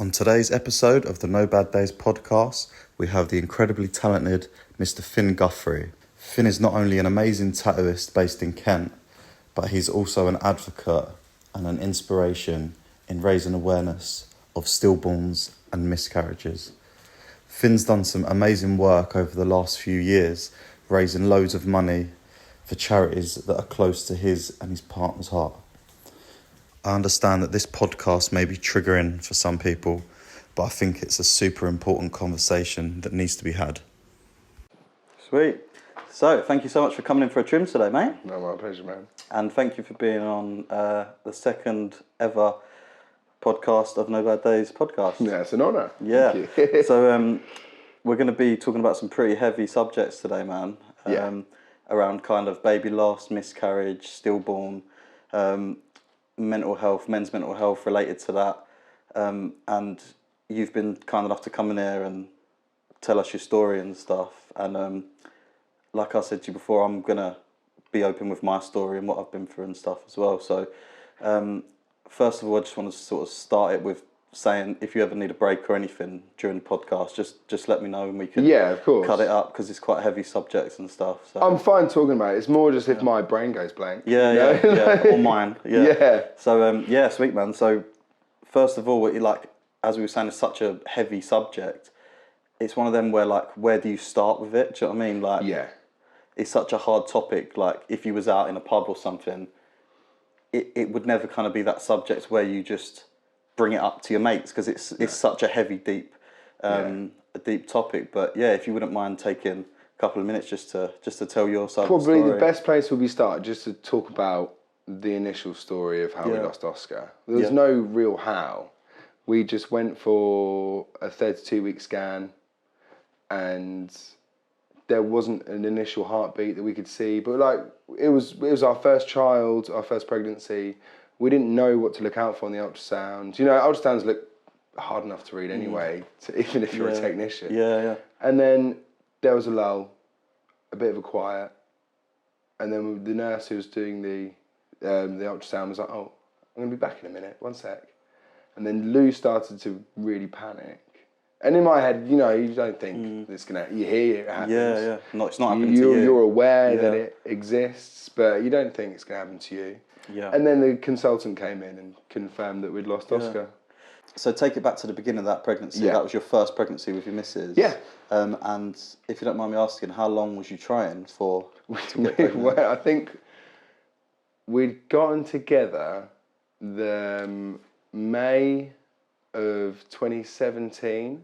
On today's episode of the No Bad Days podcast, we have the incredibly talented Mr. Finn Guthrie. Finn is not only an amazing tattooist based in Kent, but he's also an advocate and an inspiration in raising awareness of stillborns and miscarriages. Finn's done some amazing work over the last few years, raising loads of money for charities that are close to his and his partner's heart. I understand that this podcast may be triggering for some people, but I think it's a super important conversation that needs to be had. Sweet. So, thank you so much for coming in for a trim today, mate. No, my pleasure, man. And thank you for being on the second ever podcast of No Bad Days podcast. Yeah, it's an honour. Yeah. Thank you. So, we're going to be talking about some pretty heavy subjects today, man. Around kind of baby loss, miscarriage, stillborn, mental health, men's mental health related to that. And you've been kind enough to come in here and tell us your story and stuff. And like I said to you before, I'm going to be open with my story and what I've been through and stuff as well. So first of all, I just want to sort of start it with saying if you ever need a break or anything during the podcast, just let me know and we can of course. cut it up because it's quite heavy subjects and stuff. So. I'm fine talking about it. It's more just if my brain goes blank. Yeah, or mine. Yeah. So, sweet, man. So, first of all, as we were saying, it's such a heavy subject. It's one of them where, where do you start with it? Do you know what I mean? It's such a hard topic. Like, if you was out in a pub or something, it would never kind of be that subject where you just bring it up to your mates because it's such a heavy, deep, a deep topic. But yeah, if you wouldn't mind taking a couple of minutes just to tell your side of the story. Probably the best place will be start just to talk about the initial story of how we lost Oscar. There's no real how. We just went for a 32-week scan and there wasn't an initial heartbeat that we could see, but it was our first child, our first pregnancy. We didn't know what to look out for on the ultrasound. You know, ultrasounds look hard enough to read anyway, even if you're a technician. Yeah. And then there was a lull, a bit of a quiet, and then the nurse who was doing the ultrasound was like, "Oh, I'm going to be back in a minute, one sec." And then Lou started to really panic. And in my head, you know, you don't think it's going to... You hear it happens. Yeah. No, it's not happening to you. You're aware that it exists, but you don't think it's going to happen to you. Yeah. And then the consultant came in and confirmed that we'd lost Oscar. So take it back to the beginning of that pregnancy. Yeah. That was your first pregnancy with your missus. Yeah. And if you don't mind me asking, how long was you trying for to get pregnant? Well, I think we'd gotten together the May of 2017,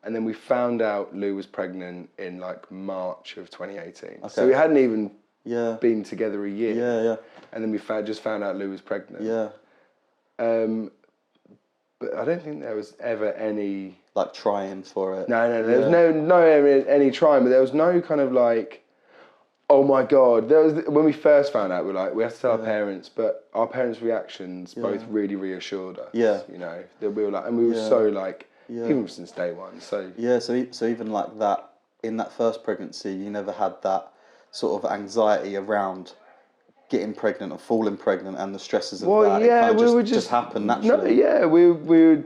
and then we found out Lou was pregnant in March of 2018. Okay. So we hadn't even been together a year. Yeah. And then we just found out Lou was pregnant. Yeah. But I don't think there was ever any... trying for it. No, there was no any trying, but there was no kind of oh my God. There was, when we first found out, we had to tell our parents, but our parents' reactions both really reassured us. Yeah. You know, that we were and we were so even since day one. So yeah, so even that, in that first pregnancy, you never had that sort of anxiety around getting pregnant or falling pregnant and the stresses of that. Yeah, it kind of just happened naturally. No, we were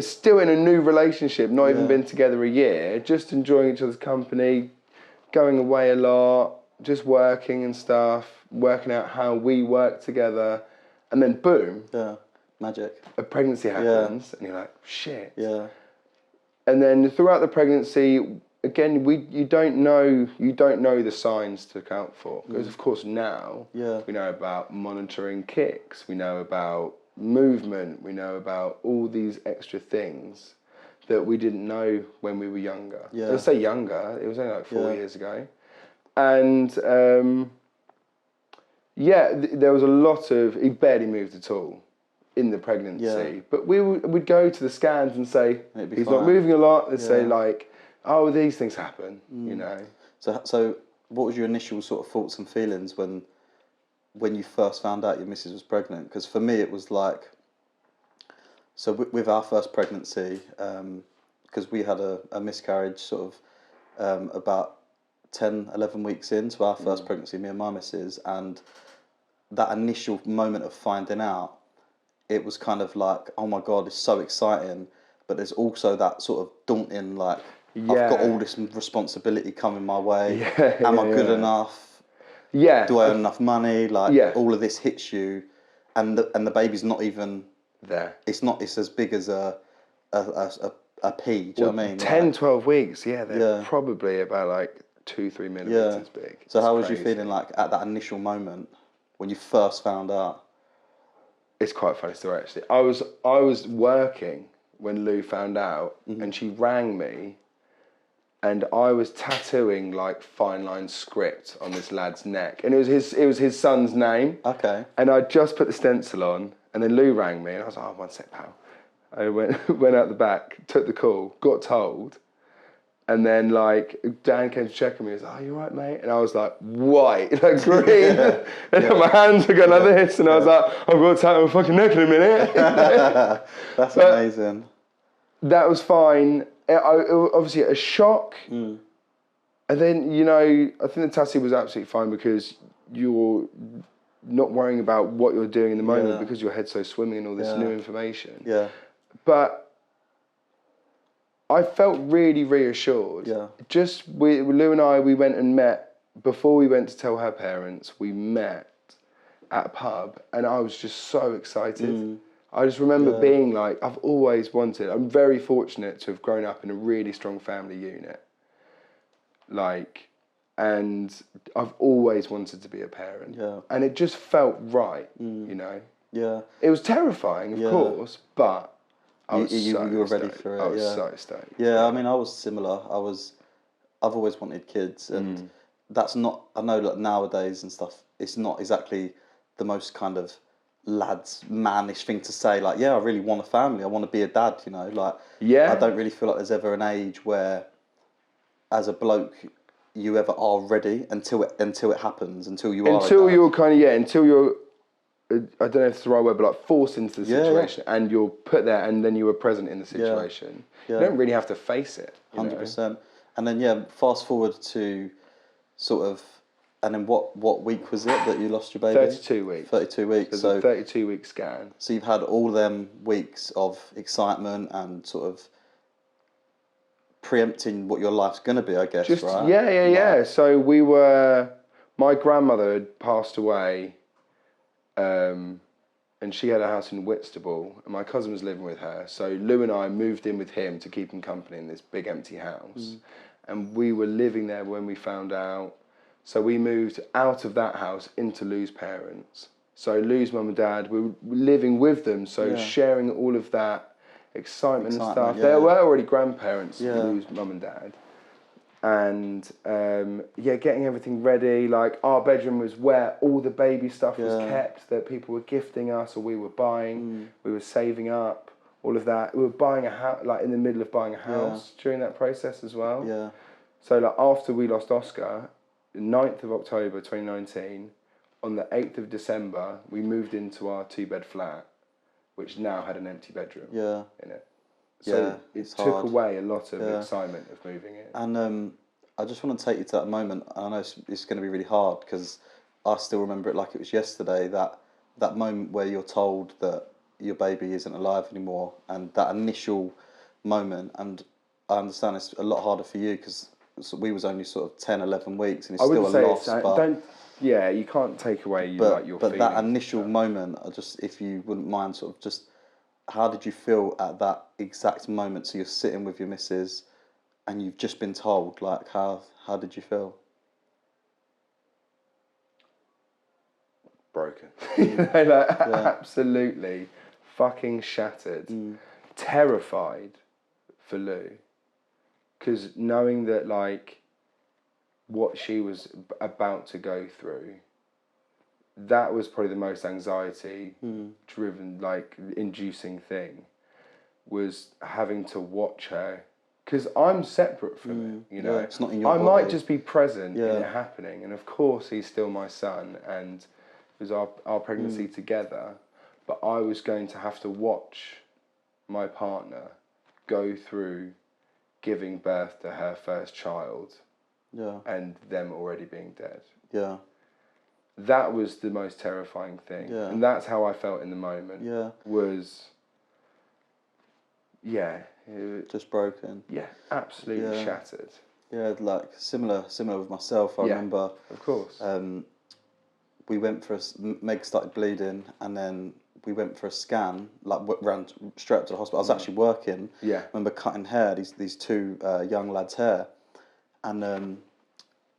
still in a new relationship, not even been together a year, just enjoying each other's company, going away a lot, just working and stuff, working out how we work together, and then boom. Yeah, magic. A pregnancy happens, and you're like, shit. Yeah. And then throughout the pregnancy, again, you don't know the signs to account for, because of course now we know about monitoring kicks, we know about movement, we know about all these extra things that we didn't know when we were younger. Yeah. Let's say younger, it was only 4 years ago. And there was a lot of, he barely moved at all in the pregnancy. But we'd go to the scans and say, he's not moving a lot. They'd say oh, these things happen, you know. So what was your initial sort of thoughts and feelings when you first found out your missus was pregnant? Because for me it was so with our first pregnancy, because we had a miscarriage sort of about 10, 11 weeks into our first pregnancy, me and my missus, and that initial moment of finding out, it was kind of oh my God, it's so exciting. but there's also that sort of daunting, like, I've Yeah. got all this responsibility coming my way. Yeah, Am I yeah, good yeah. enough? Yeah. Do I earn enough money? Like, Yeah. all of this hits you, and the baby's not even There. It's as big as a pea. Do you know what I mean? 10, Like, 12 weeks, yeah, they're Yeah. probably about like 2-3 millimeters big. So It's how was you crazy. feeling like at that initial moment when you first found out? It's quite a funny story actually. I was working when Lou found out, and she rang me, and I was tattooing like fine line script on this lad's neck, and it was his son's name. Okay. And I just put the stencil on, and then Lou rang me, and I was like, "Oh, one sec, pal." I went out the back, took the call, got told, and then like Dan came to check on me. He was like, "Oh, you right, mate?" And I was like, white, like green, and my hands were going like this, and I was like, "I've got to tattoo my fucking neck in a minute." That's amazing. That was fine. It was obviously a shock. And then, you know, I think the tattoo was absolutely fine because you're not worrying about what you're doing in the moment because your head's so swimming in all this new information. Yeah. But I felt really reassured. Yeah. Just Lou and I, we went and met, before we went to tell her parents, we met at a pub, and I was just so excited. I just remember being like, I've always wanted, I'm very fortunate to have grown up in a really strong family unit. Like, and I've always wanted to be a parent. Yeah. And it just felt right, you know. Yeah. It was terrifying, of course, but I was you were ready stoked. for it. I was yeah. so stoked. Yeah, I mean, I was similar. I've always wanted kids, and that's not. I know that nowadays and stuff, it's not exactly the most kind of lads mannish thing to say. Like, yeah, I really want a family. I want to be a dad. You know, like, Yeah. I don't really feel like there's ever an age where, as a bloke, you ever are ready until it happens. Until you're kind of until you're. I don't know if it's the right word, but like forced into the situation, and you're put there, and then you were present in the situation. You don't really have to face it. 100%. And then fast forward to sort of, and then what week was it that you lost your baby? 32 weeks. 32 weeks. So 32-week scan. So you've had all them weeks of excitement and sort of preempting what your life's going to be, I guess, right? Yeah. So my grandmother had passed away, and she had a house in Whitstable, and my cousin was living with her. So Lou and I moved in with him to keep him company in this big empty house. And we were living there when we found out. So we moved out of that house into Lou's parents. So Lou's mum and dad, we were living with them, so sharing all of that excitement and stuff. They were already grandparents, Lou's mum and dad. And getting everything ready. Like, our bedroom was where all the baby stuff was kept that people were gifting us or we were buying. We were saving up, all of that. We were buying a house, like in the middle of buying a house during that process as well. Yeah. So like after we lost Oscar, the 9th of October 2019, on the 8th of December, we moved into our 2-bed flat, which now had an empty bedroom in it. So it took away a lot of excitement of moving in. And I just want to take you to that moment. I know it's going to be really hard because I still remember it like it was yesterday, that moment where you're told that your baby isn't alive anymore, and that initial moment. And I understand it's a lot harder for you because we was only sort of 10, 11 weeks, and it's still a loss. You can't take away your feelings. But that initial moment, if you wouldn't mind, sort of just, how did you feel at that exact moment? So you're sitting with your missus, and you've just been told, like, how did you feel? Broken. Absolutely fucking shattered. Terrified for Lou. Because knowing that, like, what she was about to go through, that was probably the most anxiety-driven, like, inducing thing, was having to watch her. Because I'm separate from it, you know. It's not in your body. Might just be present in it happening. And, of course, he's still my son, and it was our pregnancy together. But I was going to have to watch my partner go through giving birth to her first child and them already being dead. Yeah. That was the most terrifying thing. And that's how I felt in the moment. Was, Yeah. Just broken. Yeah, absolutely shattered. Yeah, like similar with myself. I remember. Of course. We went for Meg started bleeding, and then we went for a scan. Like ran straight up to the hospital. I was actually working. Yeah. I remember cutting hair. These two young lads' hair, and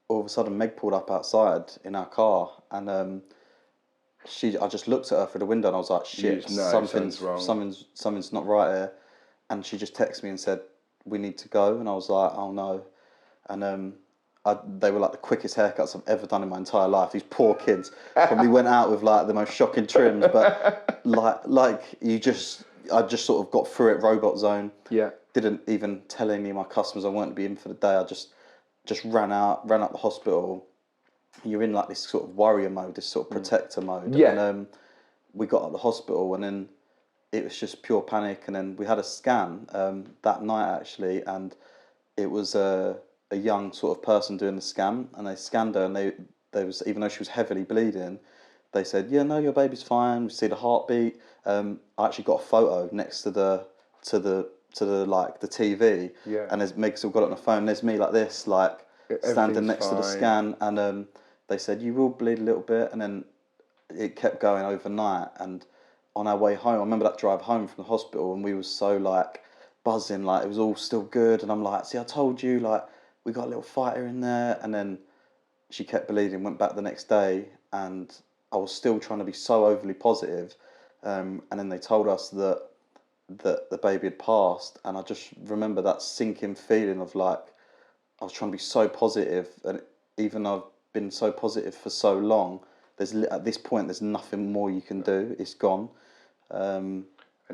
all of a sudden Meg pulled up outside in our car, and I just looked at her through the window, and I was like, shit, something's wrong. Something's not right here. And she just texted me and said, we need to go. And I was like, oh no. And they were like the quickest haircuts I've ever done in my entire life. These poor kids probably went out with like the most shocking trims, but I just sort of got through it, robot zone. Yeah. Didn't even tell any of my customers I wanted to be in for the day. I just ran out the hospital. You're in like this sort of warrior mode, this sort of protector mode. Yeah. And we got out of the hospital, and then it was just pure panic. And then we had a scan that night actually, and it was a young sort of person doing the scan, and they scanned her, and they was, even though she was heavily bleeding, they said, yeah, no, your baby's fine. We see the heartbeat. I actually got a photo next to the like the TV, and there's Meg still got it on the phone. There's me like this, like standing next to the scan, and they said you will bleed a little bit, and then it kept going overnight. And on our way home, I remember that drive home from the hospital, and we were so like buzzing, like it was all still good. And I'm like, see, I told you, like we got a little fighter in there. And then she kept bleeding, went back the next day, and I was still trying to be so overly positive. And then they told us that the baby had passed, and I just remember that sinking feeling of like I was trying to be so positive, and even though I've been so positive for so long, at this point there's nothing more you can do. It's gone. And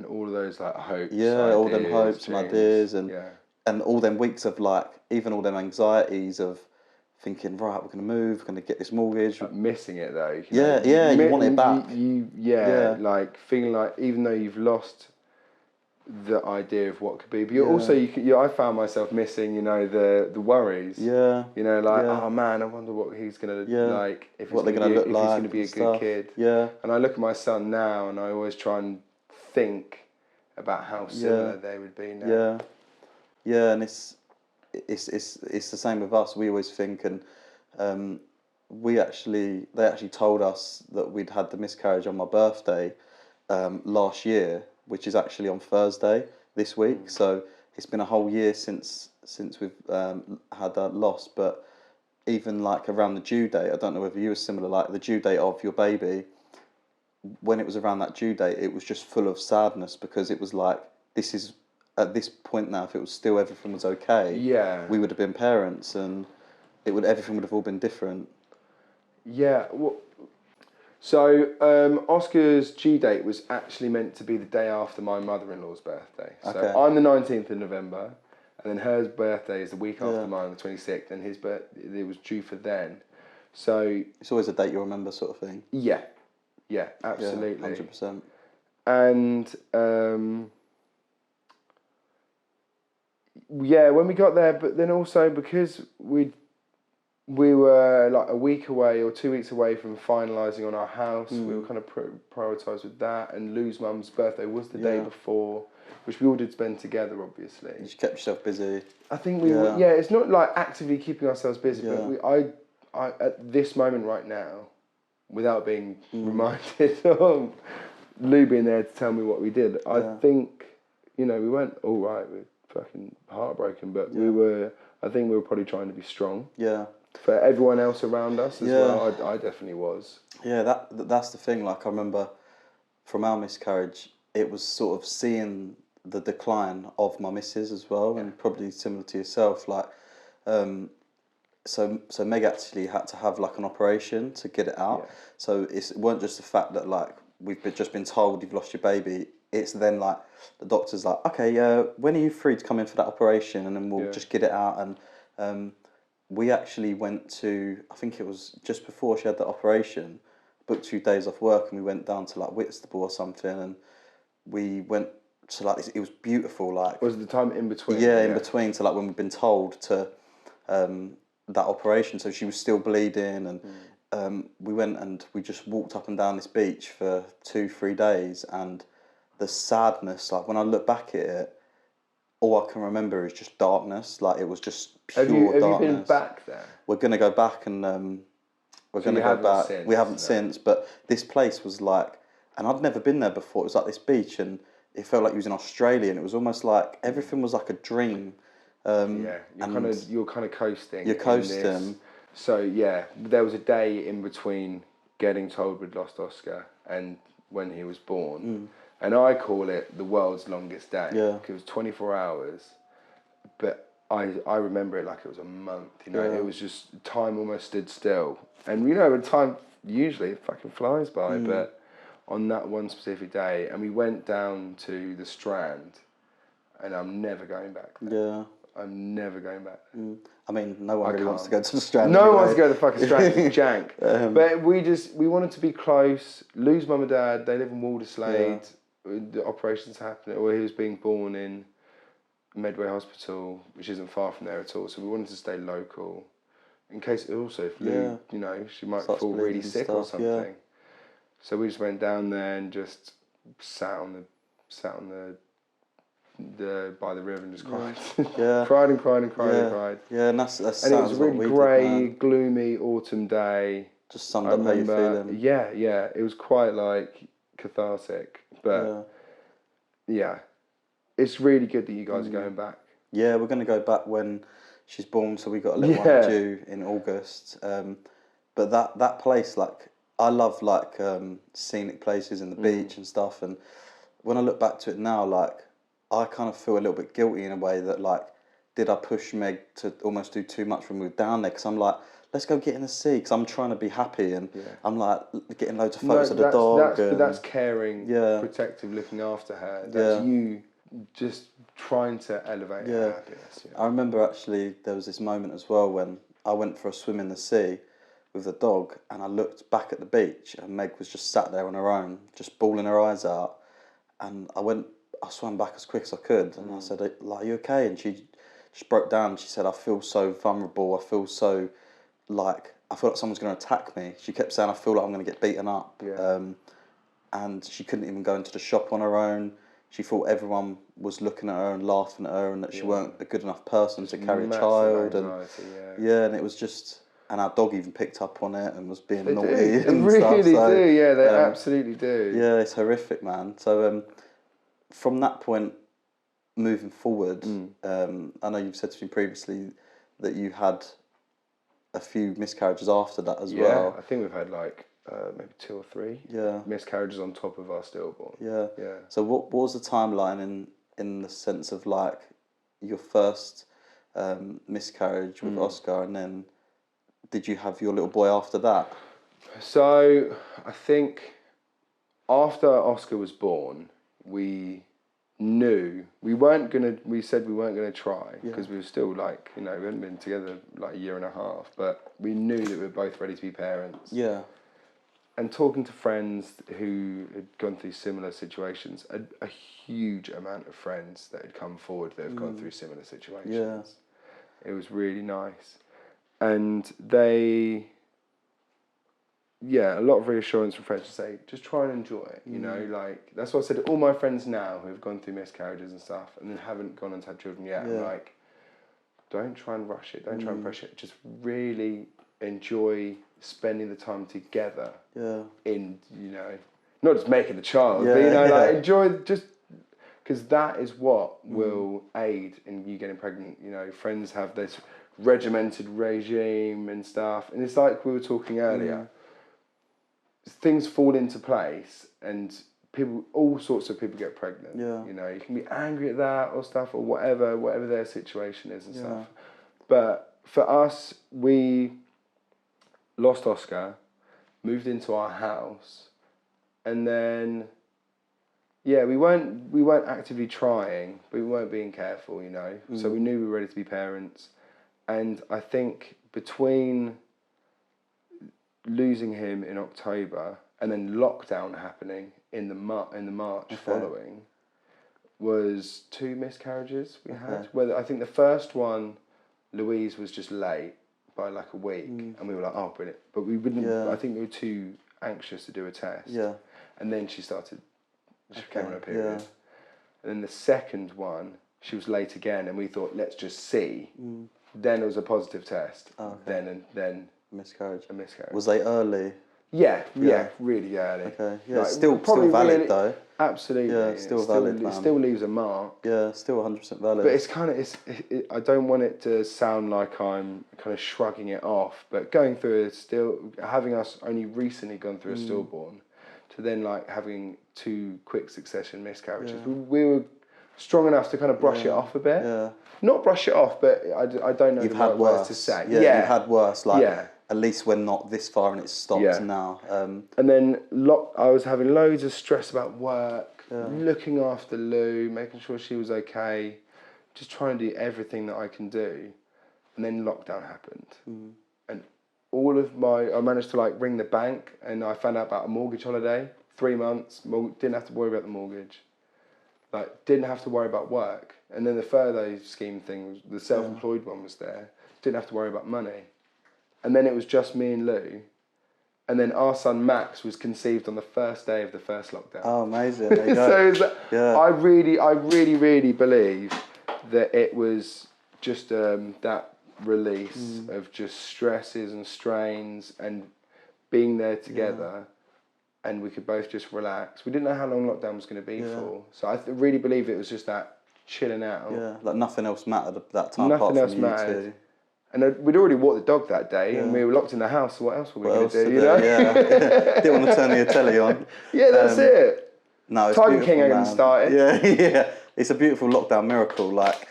all of those like hopes, all them hopes and ideas, and yeah. and all them weeks of like even all them anxieties of thinking, right, we're gonna move, we're gonna get this mortgage. Like missing it though. You want it back. Like feeling like even though you've lost the idea of what could be, but also I found myself missing, the worries. Yeah. Oh man, I wonder what he's gonna like, if he's gonna be a good kid. Yeah. And I look at my son now, and I always try and think about how similar they would be now. Yeah. Yeah, and it's the same with us. We always think, and they actually told us that we'd had the miscarriage on my birthday last year, which is actually on Thursday this week. So it's been a whole year since we've had that loss. But even like around the due date, I don't know whether you were similar, like the due date of your baby, when it was around that due date, it was just full of sadness, because it was like, this is, at this point now, if it was still, everything was okay, we would have been parents, and everything would have all been different. Yeah, well, so Oscar's due date was actually meant to be the day after my mother-in-law's birthday. So I'm the 19th of November, and then her birthday is the week after mine, the 26th, and it was due for then. So it's always a date you'll remember, sort of thing. Yeah, absolutely. 100%. And when we got there, but then also because we were like a week away or 2 weeks away from finalising on our house. We were kind of prioritised with that, and Lou's mum's birthday was the day before, which we all did spend together, obviously. You just kept yourself busy. I think we were, it's not like actively keeping ourselves busy, but I at this moment right now, without being reminded of Lou being there to tell me what we did, I think, we went all right, we were fucking heartbroken, but I think we were probably trying to be strong. Yeah. For everyone else around us as well, I definitely was. Yeah, that's the thing. Like I remember from our miscarriage, it was sort of seeing the decline of my missus as well, and probably similar to yourself. Like, so Meg actually had to have like an operation to get it out. Yeah. So it weren't just the fact that like we've just been told you've lost your baby. It's then like the doctor's like, okay, when are you free to come in for that operation, and then we'll just get it out. And we actually went to, I think it was just before she had the operation, booked 2 days off work, and we went down to like Whitstable or something, and we went to like this, it was beautiful. Like, was the time in between? Yeah, in between to like when we've been told to that operation. So she was still bleeding, and we went and we just walked up and down this beach for 2-3 days, and the sadness, like when I look back at it, all I can remember is just darkness. Like it was just pure darkness. Have you been back there? We're gonna go back and we're gonna go back. Since, we haven't since, but this place was like, and I'd never been there before. It was like this beach, and it felt like you was in Australia, and it was almost like everything was like a dream. You're kind of coasting. You're coasting. So yeah, there was a day in between getting told we'd lost Oscar and when he was born, and I call it the world's longest day. Yeah. It was 24 hours, but I remember it like it was a month. You know, it was just time almost stood still, and you know, when time usually fucking flies by, but on that one specific day, and we went down to the Strand, and I'm never going back there. Yeah. I'm never going back there. I mean, no one really wants to go to the Strand. No one wants to go to the fucking Strand. It's jank. But we wanted to be close. Lou's mum and dad, they live in Walderslade. Yeah. The operation's happening. Well, he was being born in Medway Hospital, which isn't far from there at all. So we wanted to stay local, in case also if Lou, you know, she might fall really sick or something. Yeah. So we just went down there and just sat on the by the river and just cried. Yeah. cried and cried. Yeah, and that's and it was a really grey, gloomy autumn day. Just summed up how you're feeling. Yeah. It was quite like cathartic. But yeah. It's really good that you guys are going back. Yeah, we're gonna go back when she's born, so we got a little one due in August. But that place, like I love like scenic places and the beach and stuff, and when I look back to it now, like I kind of feel a little bit guilty in a way that like, did I push Meg to almost do too much when we were down there? Because I'm like, let's go get in the sea, because I'm trying to be happy, and I'm like getting loads of photos of the dog. But that's caring, protective, looking after her. That's you just trying to elevate her happiness. You know? I remember actually there was this moment as well when I went for a swim in the sea with the dog, and I looked back at the beach, and Meg was just sat there on her own, just bawling her eyes out, and I swam back as quick as I could, and I said, like, are you okay? And she just broke down. She said, I feel so vulnerable. I feel like someone's going to attack me. She kept saying, I feel like I'm going to get beaten up. Yeah. And she couldn't even go into the shop on her own. She thought everyone was looking at her and laughing at her, and that she weren't a good enough person to carry a child. Anxiety, and it was just, and our dog even picked up on it and was being naughty. They really do, yeah, they absolutely do. Yeah, it's horrific, man. So from that point, moving forward, I know you've said to me previously that you had a few miscarriages after that as well. Yeah, I think we've had like maybe 2 or 3 miscarriages on top of our stillborn. Yeah. So what was the timeline in the sense of like your first miscarriage with Oscar, and then did you have your little boy after that? So I think after Oscar was born, we knew we said we weren't gonna try, because we were still like, you know, we hadn't been together like a year and a half, but we knew that we were both ready to be parents. Yeah. And talking to friends who had gone through similar situations, a huge amount of friends that had come forward that have gone through similar situations. Yeah. It was really nice. And they, a lot of reassurance from friends to say, just try and enjoy it, you know, like, that's what I said to all my friends now who have gone through miscarriages and stuff and then haven't gone on to have children yet. I'm like, don't try and rush it, don't try and pressure it, just really enjoy spending the time together in, you know, not just making a child, but, you know, like, enjoy, just, because that is what will aid in you getting pregnant. You know, friends have this regimented regime and stuff, and it's like we were talking earlier, things fall into place and all sorts of people get pregnant. Yeah. You know, you can be angry at that or stuff, or whatever their situation is and stuff. But for us, we lost Oscar, moved into our house, and then we weren't actively trying, but we weren't being careful, you know. So we knew we were ready to be parents, and I think between losing him in October and then lockdown happening in the March following was 2 miscarriages we had. Whether I think the first one, Louise was just late by like a week, and we were like, oh, brilliant. But we wouldn't. I think we were too anxious to do a test. Yeah. And then she came on her period. And then the second one, she was late again, and we thought, let's just see. Then it was a positive test. Oh, okay. Then miscarriage. a miscarriage. Was they early? Yeah, really early. Okay, yeah, Like, it's still probably valid really, though. Absolutely. Yeah, still valid, man. It still leaves a mark. Yeah, still 100% valid. But it's kind of, I don't want it to sound like I'm kind of shrugging it off, but going through having us only recently gone through a stillborn, to then like having 2 quick succession miscarriages, we were strong enough to kind of brush it off a bit. Yeah. Not brush it off, but I don't know You've the had right worse words to say. Yeah, you've had worse. Like, Yeah. at least we're not this far and it's stopped now. And then I was having loads of stress about work, looking after Lou, making sure she was okay, just trying to do everything that I can do. And then lockdown happened. And I managed to like ring the bank, and I found out about a mortgage holiday, 3 months, didn't have to worry about the mortgage. Like, didn't have to worry about work. And then the furlough scheme thing, the self-employed one was there. Didn't have to worry about money. And then it was just me and Lou. And then our son Max was conceived on the first day of the first lockdown. Oh, amazing. There you go. So I really believe that it was just that release of just stresses and strains and being there together, and we could both just relax. We didn't know how long lockdown was going to be for. So I really believe it was just that chilling out. Yeah, like nothing else mattered at that time. Nothing else mattered. Two. And we'd already walked the dog that day, and we were locked in the house. So what else were we going to do? You know? Yeah. Didn't want to turn the telly on. Yeah, that's it. No, it's Tiger King hadn't started. Yeah. It's a beautiful lockdown miracle. Like,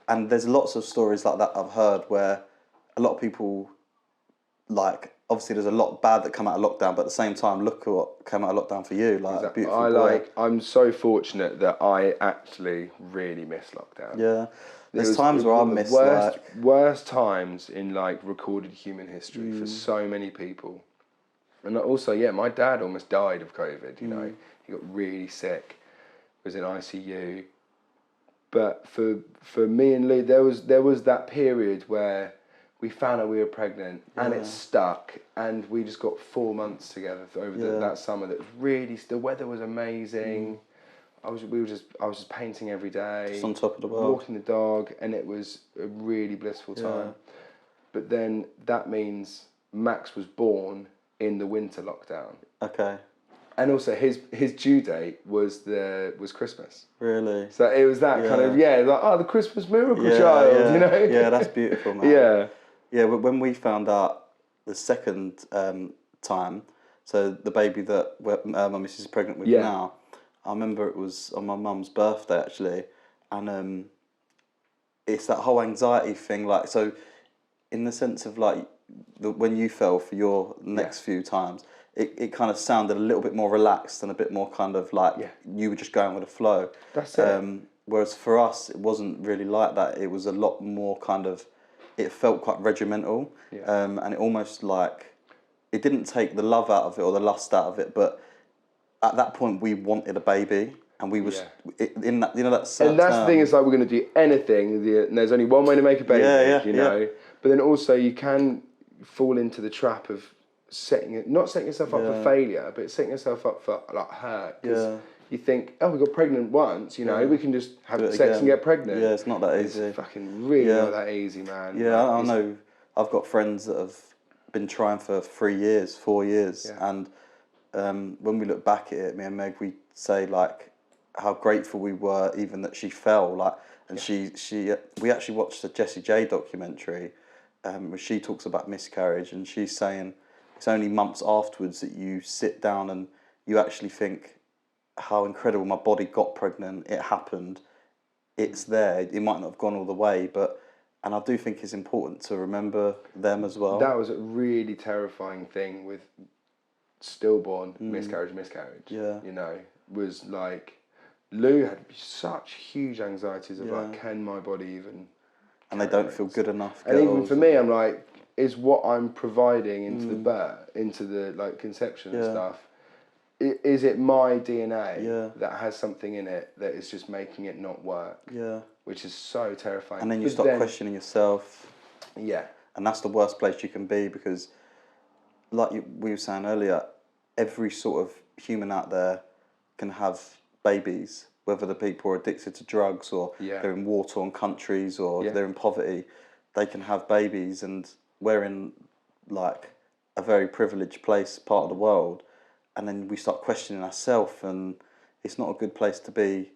and there's lots of stories like that I've heard where a lot of people, like, obviously there's a lot bad that come out of lockdown, but at the same time, look at what came out of lockdown for you. Like, exactly. Beautiful boy. I'm so fortunate that I actually really miss lockdown. Yeah. There's times where I miss worst times in like recorded human history for so many people. And also, my dad almost died of COVID, you know. He got really sick, was in ICU. But for me and Lou, there was that period where we found out we were pregnant and it stuck, and we just got 4 months together over that summer. That was really, the weather was amazing. I was just painting every day, just on top of the world, walking the dog, and it was a really blissful time. But then that means Max was born in the winter lockdown. Okay. And also his due date was Christmas. Really? So it was that kind of like the Christmas miracle child, you know? Yeah, that's beautiful, man. Yeah, when we found out the second time, so the baby that my missus is pregnant with now. I remember it was on my mum's birthday actually, and it's that whole anxiety thing. Like, so in the sense of like when you fell for your next few times, it kind of sounded a little bit more relaxed and a bit more kind of like you were just going with the flow. That's it. Whereas for us, it wasn't really like that. It was a lot more kind of, it felt quite regimental, and it almost like it didn't take the love out of it or the lust out of it, but at that point, we wanted a baby, and we was in that, you know, that certain. And that's the thing. It's like we're going to do anything, and there's only one way to make a baby, you know. But then also, you can fall into the trap of not setting yourself up for failure, but setting yourself up for like hurt. Because you think, oh, we got pregnant once, you know, we can just have sex and get pregnant. Yeah, it's not that easy. It's fucking really not that easy, man. Yeah, I know. I've got friends that have been trying for 3 years, 4 years, and. When we look back at it, me and Meg, we say like how grateful we were even that she fell, like, and we actually watched a Jessie J documentary where she talks about miscarriage, and she's saying it's only months afterwards that you sit down and you actually think how incredible, my body got pregnant, it happened, it's there, it might not have gone all the way, and I do think it's important to remember them as well. That was a really terrifying thing with stillborn, miscarriage, you know, was like, Lou had such huge anxieties of like, can my body even... And they don't feel good enough. And even for me, I'm like, is what I'm providing into the birth, into the like conception and stuff, is it my DNA that has something in it that is just making it not work? Yeah. Which is so terrifying. And then you start questioning yourself. Yeah. And that's the worst place you can be, because like we were saying earlier, every sort of human out there can have babies, whether the people are addicted to drugs or they're in war-torn countries or they're in poverty, they can have babies, and we're in like a very privileged part of the world, and then we start questioning ourselves, and it's not a good place to be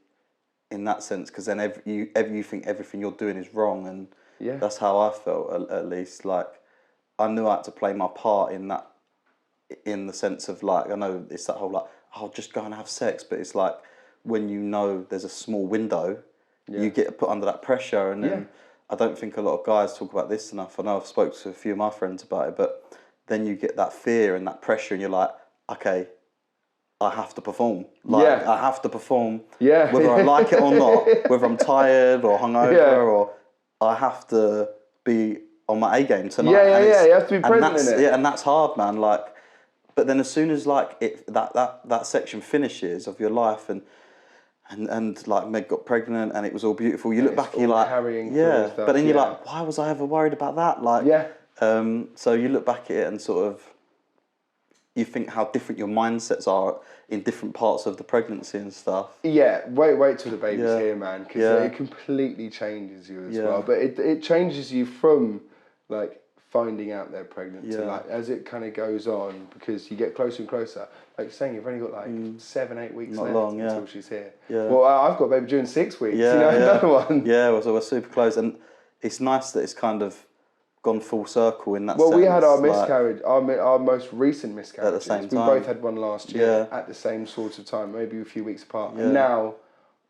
in that sense, because then you think everything you're doing is wrong, and that's how I felt at least. Like, I knew I had to play my part in that, in the sense of like, I know it's that whole like, I'll just go and have sex, but it's like when you know there's a small window, you get put under that pressure, and then I don't think a lot of guys talk about this enough. I know I've spoken to a few of my friends about it, but then you get that fear and that pressure, and you're like, okay, I have to perform. Like, I have to perform, whether I like it or not, whether I'm tired or hungover, or I have to be on my A game tonight. You have to be present in it. Yeah, and that's hard, man. Like, but then as soon as like that section finishes of your life, and like Meg got pregnant and it was all beautiful, you look back and you're like, but then you're like, why was I ever worried about that? Like, so you look back at it and sort of, you think how different your mindsets are in different parts of the pregnancy and stuff. Yeah, wait till the baby's here, man, because it completely changes you as well. But it changes you from like finding out they're pregnant to like as it kind of goes on, because you get closer and closer. Like you're saying, you've only got like 7-8 weeks left until she's here. Well, I've got a baby due in 6 weeks. Another one. Yeah, so we're super close, and it's nice that it's kind of gone full circle in that sense. Well, we had our miscarriage, our most recent miscarriage. At the same time. We both had one last year at the same sort of time, maybe a few weeks apart. And now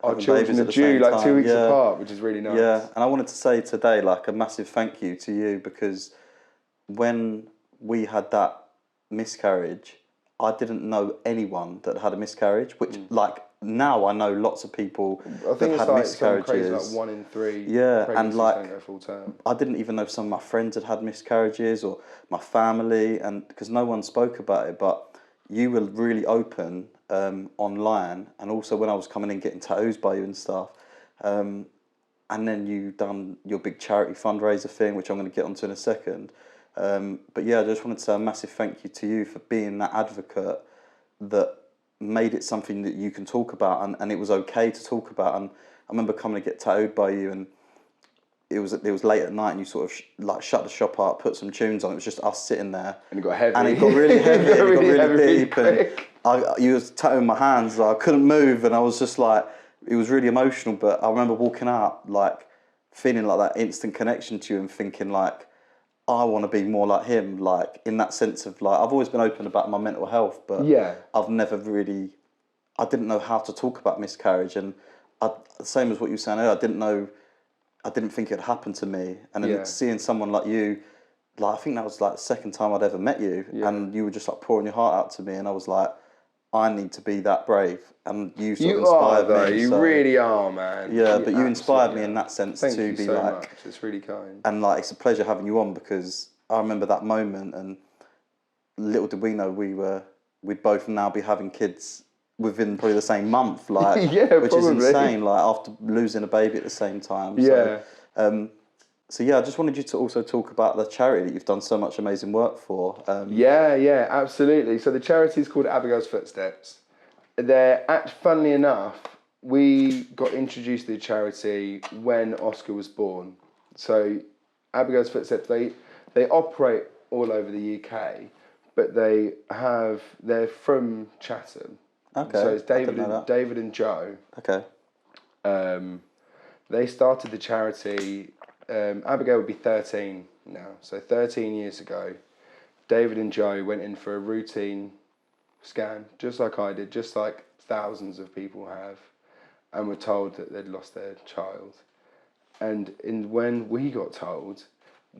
our children are due like 2 weeks apart, which is really nice. Yeah, and I wanted to say today, like, a massive thank you to you, because when we had that miscarriage, I didn't know anyone that had a miscarriage, which like now I know lots of people that had miscarriages. Crazy, like 1 in 3 and like don't go full term. I didn't even know some of my friends had miscarriages, or my family, and because no one spoke about it. But you were really open online, and also when I was coming in getting tattoos by you and stuff, and then you done your big charity fundraiser thing, which I'm going to get onto in a second. But yeah, I just wanted to say a massive thank you to you for being that advocate that made it something that you can talk about, and it was okay to talk about. And I remember coming to get tattooed by you, and it was late at night, and you sort of like shut the shop up, put some tunes on. It was just us sitting there, and it got heavy, and it got really heavy, it got really deep, and you was tattooing my hands. Like, I couldn't move, and I was just like, it was really emotional. But I remember walking out, like feeling like that instant connection to you, and thinking like, I want to be more like him, like in that sense of like, I've always been open about my mental health, but I've never really, I didn't know how to talk about miscarriage, and same as what you were saying earlier, I didn't think it happened to me, and then seeing someone like you, like I think that was like the second time I'd ever met you, and you were just like pouring your heart out to me, and I was like, I need to be that brave, and you sort of inspired me. You really are, man. Yeah, but you inspired me in that sense. Thank to you be so like, much. It's really kind. And like, it's a pleasure having you on, because I remember that moment, and little did we know we'd both now be having kids within probably the same month, like, which is insane. Like, after losing a baby at the same time. So yeah, I just wanted you to also talk about the charity that you've done so much amazing work for. Yeah, absolutely. So the charity is called Abigail's Footsteps. Funnily enough, we got introduced to the charity when Oscar was born. So Abigail's Footsteps, they operate all over the UK, but they're from Chatham. Okay. So it's David and Joe. Okay. They started the charity. Abigail would be 13 now, so 13 years ago, David and Joe went in for a routine scan, just like I did, just like thousands of people have, and were told that they'd lost their child. And when we got told,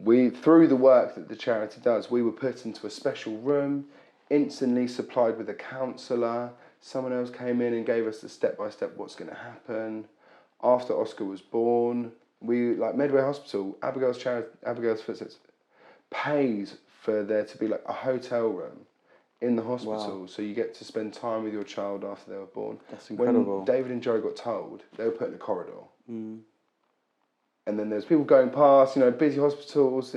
through the work that the charity does, we were put into a special room, instantly supplied with a counsellor. Someone else came in and gave us the step-by-step what's going to happen. After Oscar was born, Medway Hospital, Abigail's Footsteps pays for there to be like a hotel room in the hospital, so you get to spend time with your child after they were born. That's incredible. When David and Joe got told, they were put in the corridor. And then there's people going past, busy hospitals,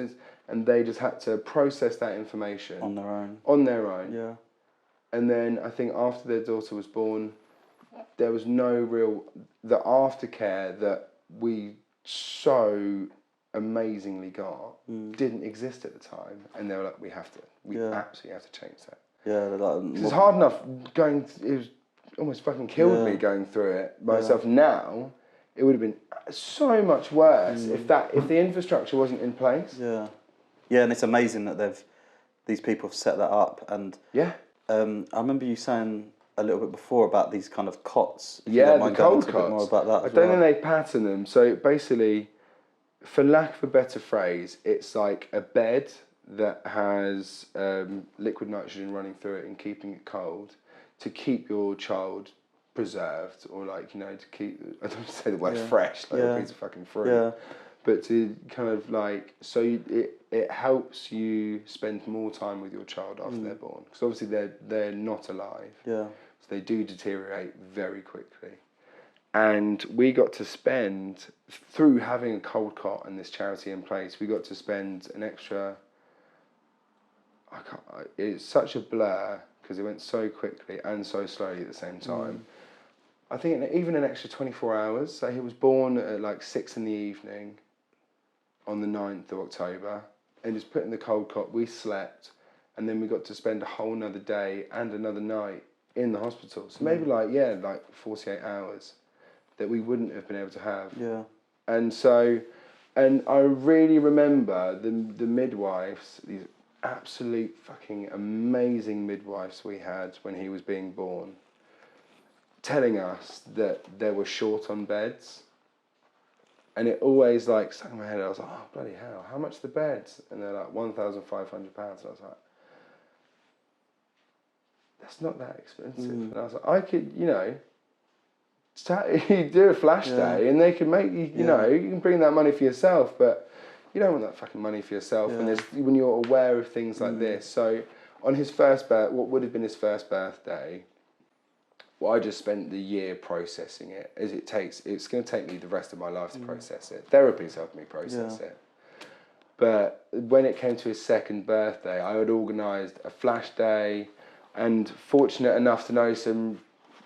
and they just had to process that information. On their own. On their own. Yeah. And then I think after their daughter was born, there was no real, the aftercare that we so amazingly got didn't exist at the time, and they were like, we absolutely have to change that. Yeah, It's hard enough going. It was almost fucking killed me going through it myself. Now, it would have been so much worse if the infrastructure wasn't in place. Yeah, yeah, and it's amazing that these people have set that up. And I remember you saying a little bit before about these kind of cots. Yeah, the cold cots. A bit more about that. I don't think they pattern them. So basically, for lack of a better phrase, it's like a bed that has liquid nitrogen running through it and keeping it cold to keep your child preserved, or like, you know, to keep, I don't want to say the word fresh, like a piece of fucking fruit, but to kind of like, so it helps you spend more time with your child after they're born, because obviously they're not alive, so they do deteriorate very quickly. And we got to spend, through having a cold cot and this charity in place, we got to spend an extra, it's such a blur because it went so quickly and so slowly at the same time. I think even an extra 24 hours. So he was born at like 6 p.m. on the 9th of October, and just put in the cold cot. We slept, and then we got to spend a whole another day and another night in the hospital. So maybe like 48 hours that we wouldn't have been able to have. Yeah. And so, and I really remember the midwives, these absolute fucking amazing midwives we had when he was being born, telling us that they were short on beds. And it always like stuck in my head. I was like, oh, bloody hell, how much are the beds? And they're like £1,500. And I was like, that's not that expensive. And I was like, I could, you know, you do a flash day and they can make you, you know, you can bring that money for yourself, but you don't want that fucking money for yourself when you're aware of things like this. So on his first what would have been his first birthday, well, I just spent the year processing it, as it's going to take me the rest of my life to process it. Therapy's helped me process it. But when it came to his second birthday, I had organised a flash day, and fortunate enough to know some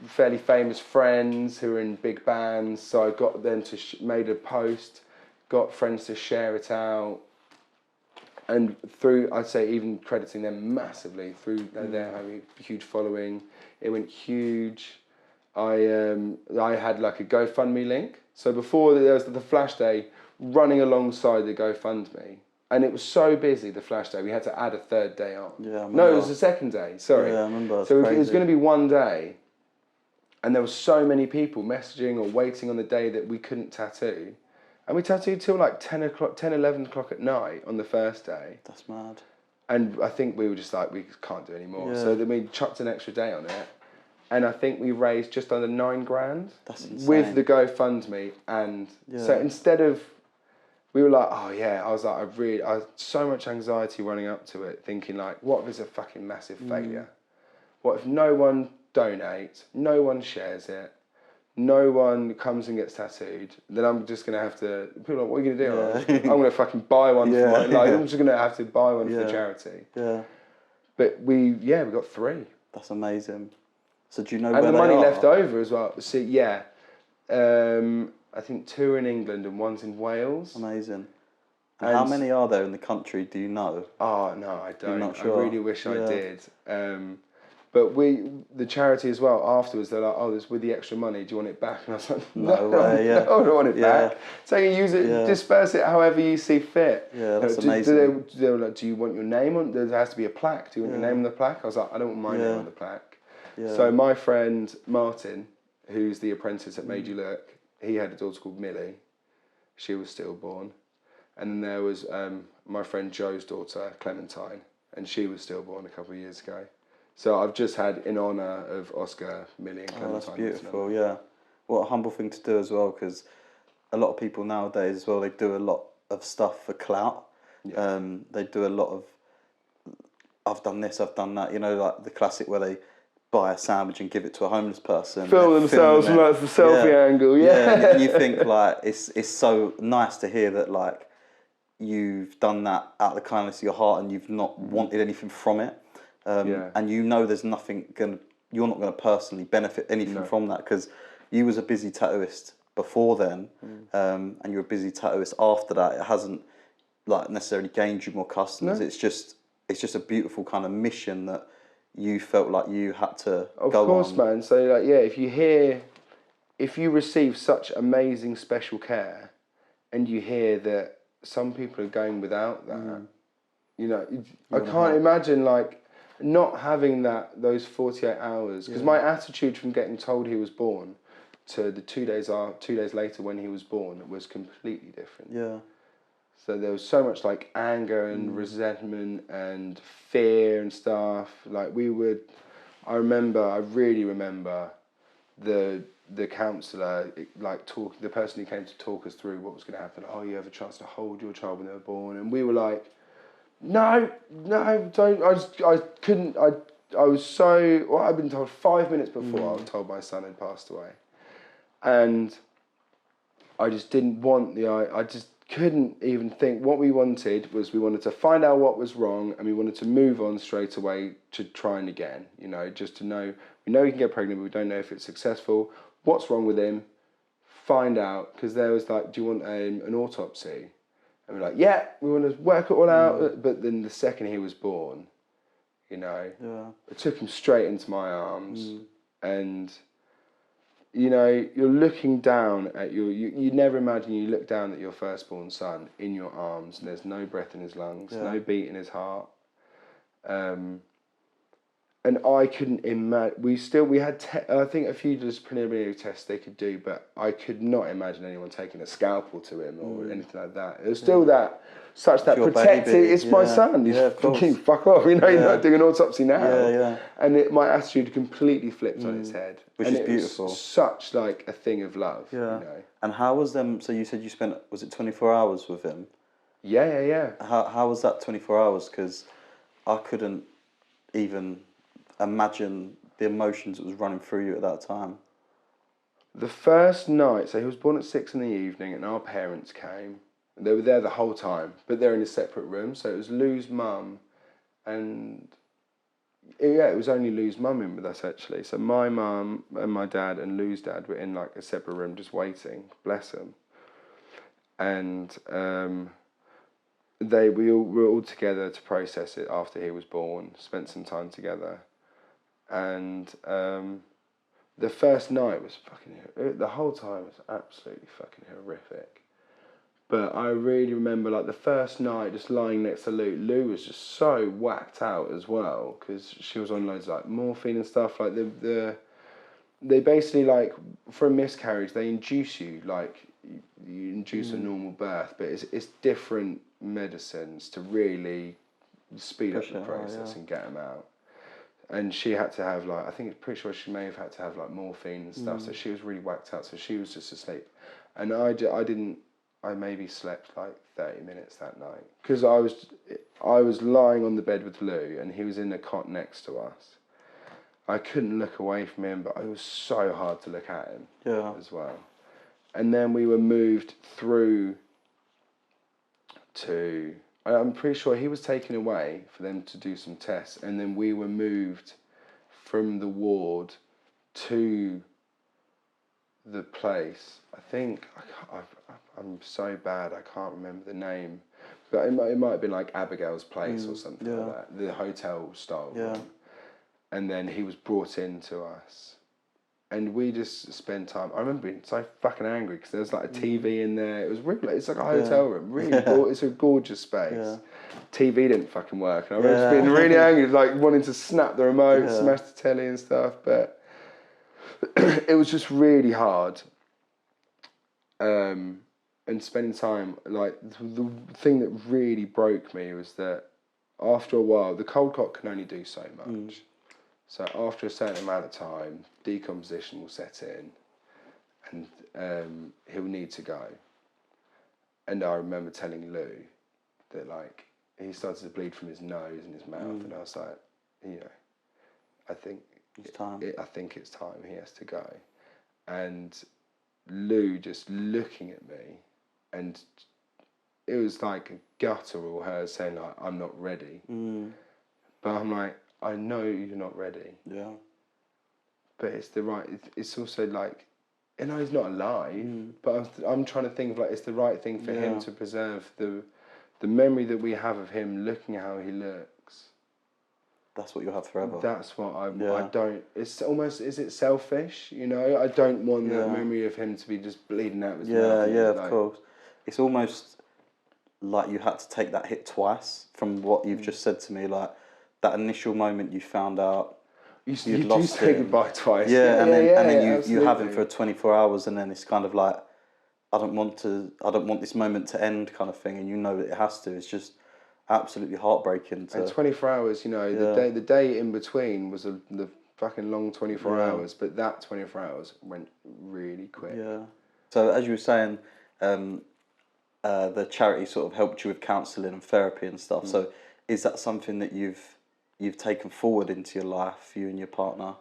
fairly famous friends who were in big bands, so I got them to made a post, got friends to share it out, and through, I'd say, even crediting them massively through their having a huge following, it went huge. I had like a GoFundMe link, so before there was the flash day running alongside the GoFundMe, and it was so busy, the flash day, we had to add a third day on. No, it was the second day, sorry. Yeah, I remember. So it was going to be one day, and there were so many people messaging or waiting on the day that we couldn't tattoo. And we tattooed till like 10, 11 o'clock at night on the first day. That's mad. And I think we were just like, we can't do any more. So then we chucked an extra day on it. And I think we raised just under $9,000. That's insane. With the GoFundMe. And so instead of, we were like, oh yeah, I was like, I had so much anxiety running up to it, thinking like, what if it's a fucking massive failure? What if no one donates, no one shares it, no one comes and gets tattooed? Then I'm just going to have to, people are like, what are you going to do? I'm going to fucking buy one for my, like, I'm just going to have to buy one for charity. Yeah. But we got 3. That's amazing. So do you know and where the they money are? left over as well. See, I think 2 are in England and 1's in Wales. Amazing. And how many are there in the country, do you know? Oh, no, I don't. You're not sure? I really wish I did. But the charity as well, afterwards, they're like, oh, this with the extra money, do you want it back? And I was like, no, no, I don't want it back. So you can use it, disperse it however you see fit. Yeah, that's amazing. They were like, do you want your name on, there has to be a plaque, do you want your name on the plaque? I was like, I don't want my name on the plaque. Yeah. So my friend Martin, who's the apprentice that made you look, he had a daughter called Millie. She was stillborn. And then there was my friend Joe's daughter, Clementine, and she was stillborn a couple of years ago. So I've just had, in honour of Oscar, Millie and Clementine. Oh, that's beautiful, yeah. What a humble thing to do as well, because a lot of people nowadays as well, they do a lot of stuff for clout. Yeah. They do a lot of, I've done this, I've done that, you know, like the classic where they buy a sandwich and give it to a homeless person. Film themselves from like the selfie angle, and you think like, it's so nice to hear that like, you've done that out of the kindness of your heart and you've not wanted anything from it. And you know there's nothing going to you're not going to personally benefit anything from that, because you was a busy tattooist before then, and you're a busy tattooist after that. It hasn't like necessarily gained you more customers. It's just a beautiful kind of mission that you felt like you had to go on. Of course, man. So like, if you receive such amazing special care, and you hear that some people are going without that, you know, I can't imagine like not having those 48 hours. Because my attitude from getting told he was born to the 2 days later when he was born was completely different. Yeah. So there was so much like anger and resentment and fear and stuff. Like I really remember the counsellor, like the person who came to talk us through what was going to happen. Oh, you have a chance to hold your child when they were born, and we were like, no, don't. I couldn't. I was so. Well, I'd been told 5 minutes before I was told my son had passed away, and I just didn't want I just couldn't even think. What we wanted to find out what was wrong, and we wanted to move on straight away to trying again. You know, just to know. We know he can get pregnant, but we don't know if it's successful. What's wrong with him? Find out, because there was like, do you want an autopsy? And we're like, yeah, we want to work it all out. But then the second he was born, you know, I took him straight into my arms, and you know, you're looking down at you never imagine you look down at your firstborn son in your arms, and there's no breath in his lungs, no beat in his heart. And I couldn't imagine. We had I think a few just preliminary tests they could do, but I could not imagine anyone taking a scalpel to him or anything like that. It was still that protecting. Baby. It's my son. He's fucking fuck off. You know, you're not doing an autopsy now. Yeah. And my attitude completely flipped on its head, which is beautiful. Was such like a thing of love. Yeah. You know? And how was them? So you said you spent, was it 24 hours with him? Yeah. How was that 24 hours? Because I couldn't even imagine the emotions that was running through you at that time. The first night, so he was born at 6 in the evening, and our parents came. They were there the whole time, but they're in a separate room. So it was Lou's mum, and it was only Lou's mum in with us actually. So my mum and my dad and Lou's dad were in like a separate room just waiting. Bless them. And we were all together to process it after he was born. Spent some time together. And the first night was the whole time was absolutely fucking horrific. But I really remember like the first night just lying next to Lou. Lou was just so whacked out as well, because she was on loads of like morphine and stuff. Like they basically like, for a miscarriage, they induce you, like you induce a normal birth, but it's different medicines to really speed up the process and get them out. And she had to have like, pretty sure she may have had to have like morphine and stuff. So she was really whacked out. So she was just asleep. And I maybe slept like 30 minutes that night. Because I was lying on the bed with Lou, and he was in the cot next to us. I couldn't look away from him, but it was so hard to look at him as well. And then we were moved through to, I'm pretty sure he was taken away for them to do some tests, and then we were moved from the ward to the place. I think, I'm so bad, I can't remember the name, but it might have been like Abigail's Place or something like that, the hotel style room. And then he was brought in to us. And we just spent time. I remember being so fucking angry because there was like a TV in there. It was really, it's like a hotel room. Really, it's a gorgeous space. Yeah. TV didn't fucking work. And I remember being really angry, like wanting to snap the remote, smash the telly and stuff. But it was just really hard. And spending time, like the thing that really broke me was that after a while, the cold cock can only do so much. So after a certain amount of time, decomposition will set in, and he'll need to go. And I remember telling Lou that like he started to bleed from his nose and his mouth, and I was like, I think it's time. I think it's time. He has to go. And Lou just looking at me, and it was like a guttural her saying like, I'm not ready. But I'm like, I know you're not ready. Yeah. but it's the right. It's also like, you know, he's not alive, but I'm trying to think of like it's the right thing for him to preserve the memory that we have of him looking how he looks. That's what you'll have forever. That's what I don't. It's almost, is it selfish? You know, I don't want that memory of him to be just bleeding out of his mouth. Of course. It's almost like you had to take that hit twice from what you've just said to me. Like that initial moment you found out you do say goodbye twice. And then you have him for 24 hours, and then it's kind of like, I don't want this moment to end, kind of thing, and you know that it has to. It's just absolutely heartbreaking. And 24 hours, you know, the day in between was the fucking long 24 hours, but that 24 hours went really quick. Yeah. So as you were saying, the charity sort of helped you with counselling and therapy and stuff. So is that something that you've taken forward into your life, you and your partner?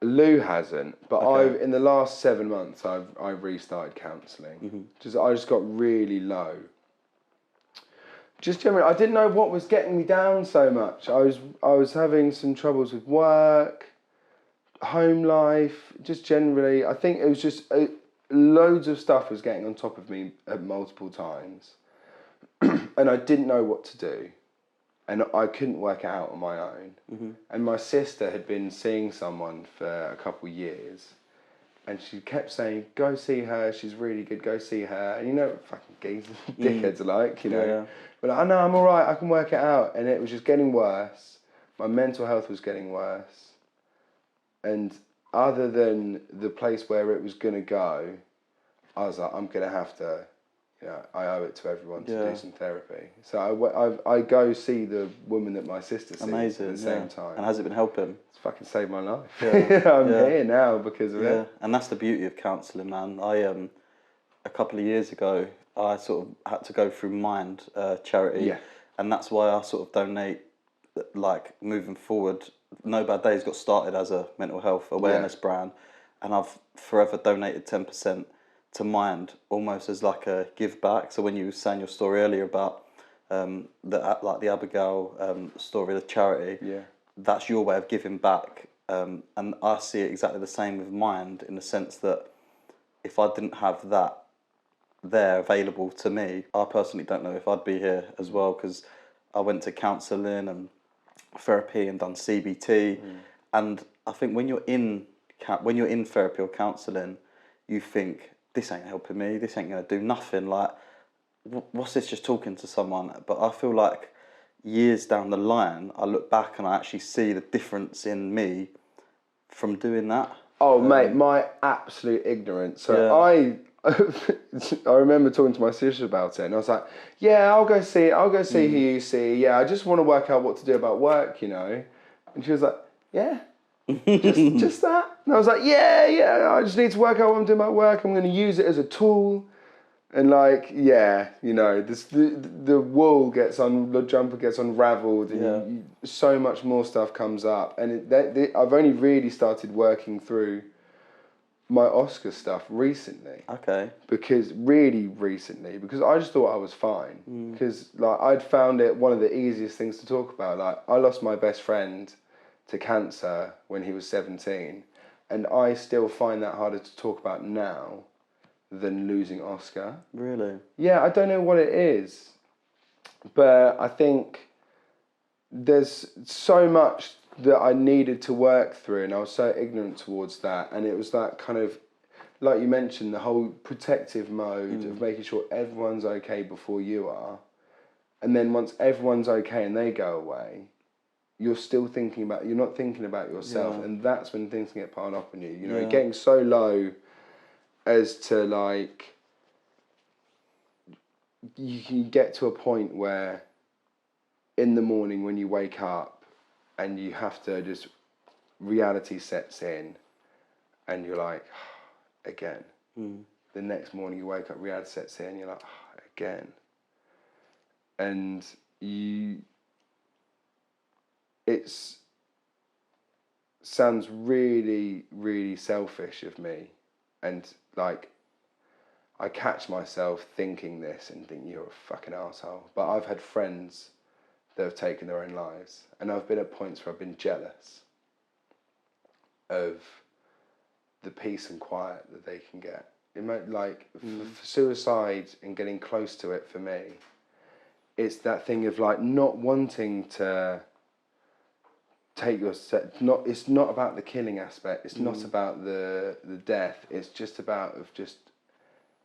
Lou hasn't, but in the last 7 months I've restarted counselling. I just got really low. Just generally, I didn't know what was getting me down so much. I was having some troubles with work, home life, just generally. I think it was just loads of stuff was getting on top of me at multiple times, and I didn't know what to do, and I couldn't work it out on my own. And my sister had been seeing someone for a couple of years, and she kept saying, "Go see her. She's really good. Go see her." And you know what fucking geezers, dickheads are like, you know. Yeah. But I know I'm all right. I can work it out, and it was just getting worse. My mental health was getting worse, and other than the place where it was gonna go, I was like, I'm gonna have to. You know, I owe it to everyone to do some therapy. So I go see the woman that my sister sees at the same time. And has it been helping? It's fucking saved my life. Yeah. I'm here now because of it. And that's the beauty of counselling, man. I a couple of years ago, I sort of had to go through Mind charity, and that's why I sort of donate. Like moving forward, No Bad Days got started as a mental health awareness brand, and I've forever donated 10% to Mind, almost as like a give back. So when you were saying your story earlier about the Abigail story, the charity, that's your way of giving back. And I see it exactly the same with Mind, in the sense that if I didn't have that there available to me, I personally don't know if I'd be here as well, because I went to counselling and therapy and done CBT, and I think when you're in therapy or counselling, you think, this ain't helping me, this ain't going to do nothing, like what's this, just talking to someone? But I feel like years down the line, I look back and I actually see the difference in me from doing that. Oh mate, my absolute ignorance. So I remember talking to my sister about it, and I was like, yeah, I'll go see who you see. Yeah, I just want to work out what to do about work, you know. And she was like, yeah, just that. And I was like, yeah, I just need to work out what I'm doing about work. I'm going to use it as a tool. And like, you know, the wool the jumper gets unravelled, and so much more stuff comes up. And I've only really started working through my Oscar stuff recently. Okay. Because I just thought I was fine. Because like I'd found it one of the easiest things to talk about. Like I lost my best friend to cancer when he was 17, and I still find that harder to talk about now than losing Oscar. Really? Yeah, I don't know what it is, but I think there's so much that I needed to work through, and I was so ignorant towards that, and it was that kind of, like you mentioned, the whole protective mode of making sure everyone's okay before you are, and then once everyone's okay and they go away, you're not thinking about yourself, and that's when things can get piled up on you. You know, getting so low as to like, you can get to a point where in the morning when you wake up and you have to just, reality sets in and you're like, again. The next morning you wake up, reality sets in, you're like, again. And it sounds really, really selfish of me. And like, I catch myself thinking this and think, you're a fucking arsehole. But I've had friends that have taken their own lives. And I've been at points where I've been jealous. of the peace and quiet that they can get. It might, like, for suicide and getting close to it, for me, it's that thing of, like, not wanting to take your it's not about the killing aspect, it's not about the death, it's just about of just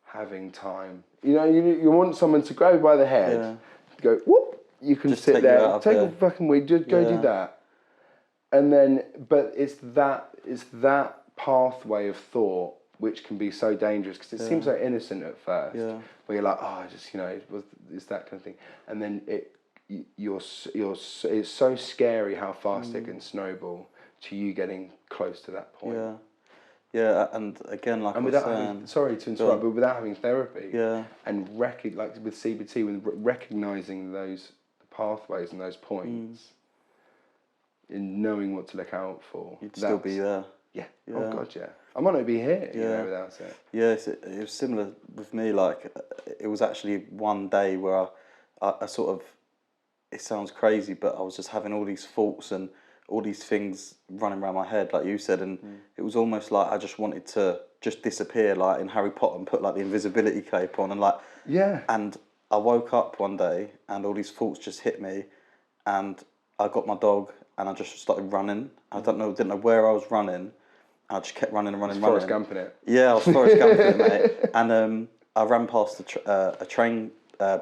having time. You know, you want someone to grab you by the head, go, whoop, you can just sit there, take a fucking weed, just go do that. And then, but it's that pathway of thought which can be so dangerous, because it seems so innocent at first, where you're like, oh, just, you know, it's that kind of thing, and then it's so scary how fast it can snowball to you getting close to that point. Yeah, and again, like, and without having, sorry to interrupt, but without having therapy, and like with CBT, with recognizing those pathways and those points, in knowing what to look out for, you'd still be there. Yeah. Oh God, yeah. I might not be here, you know, without it. Yeah, it was similar with me. Like, it was actually one day where I sort of, it sounds crazy, but I was just having all these thoughts and all these things running around my head, like you said, and it was almost like I just wanted to just disappear, like in Harry Potter, and put like the invisibility cape on, and like, and I woke up one day and all these thoughts just hit me, and I got my dog and I just started running. I didn't know where I was running. I just kept running and running. Forrest Gumping it. Yeah, I was Forrest Gumping it, mate. And I ran past a train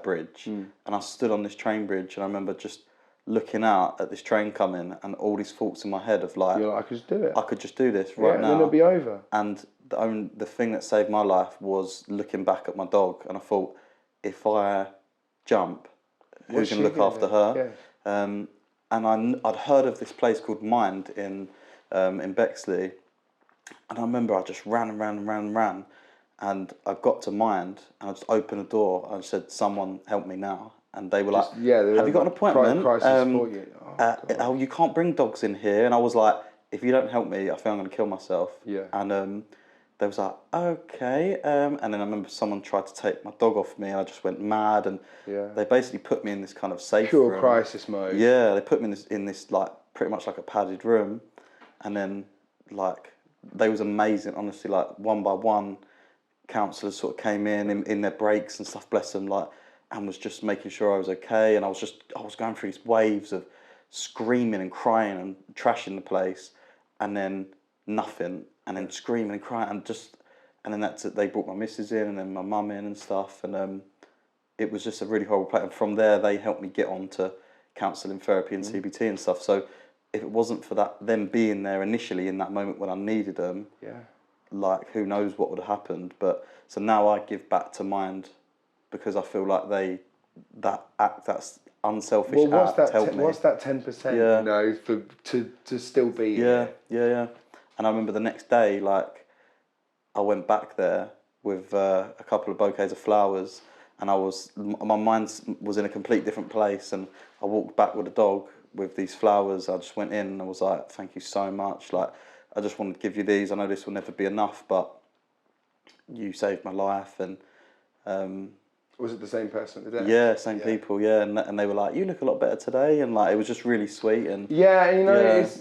bridge, and I stood on this train bridge, and I remember just looking out at this train coming, and all these thoughts in my head of like, you're like, I could just do it. I could just do this right now. And then it'll be over. And the thing that saved my life was looking back at my dog, and I thought, if I jump, who's going to look after her? Yeah. And I'd heard of this place called Mind in Bexley, and I remember I just ran, and I got to Mind, and I just opened the door and I said, "Someone help me now." And they were like, "Have you got an appointment? You can't bring dogs in here." And I was like, "If you don't help me, I think I'm going to kill myself." Yeah. And they was like, "Okay." And then I remember someone tried to take my dog off me, and I just went mad. And they basically put me in this kind of safe room. Pure crisis mode. Yeah, they put me in this like pretty much like a padded room, and then like they was amazing. Honestly, like one by one, counsellors sort of came in their breaks and stuff. Bless them, like. And was just making sure I was okay, and I was going through these waves of screaming and crying and trashing the place, and then nothing, and then screaming and crying, and then that's it. They brought my missus in, and then my mum in and stuff, and it was just a really horrible place. And from there, they helped me get on to counselling, therapy, and CBT and stuff. So if it wasn't for them being there initially in that moment when I needed them, like who knows what would have happened. But so now I give back to Mind, because I feel like that's unselfish act helped me. What's that 10%? You know, to still be here. Yeah. And I remember the next day, like, I went back there with a couple of bouquets of flowers, and my mind was in a complete different place, and I walked back with a dog with these flowers. I just went in and I was like, "Thank you so much. Like, I just wanted to give you these. I know this will never be enough, but you saved my life." And was it the same person today? Yeah, same people, yeah. And they were like, "You look a lot better today," and like it was just really sweet. And it's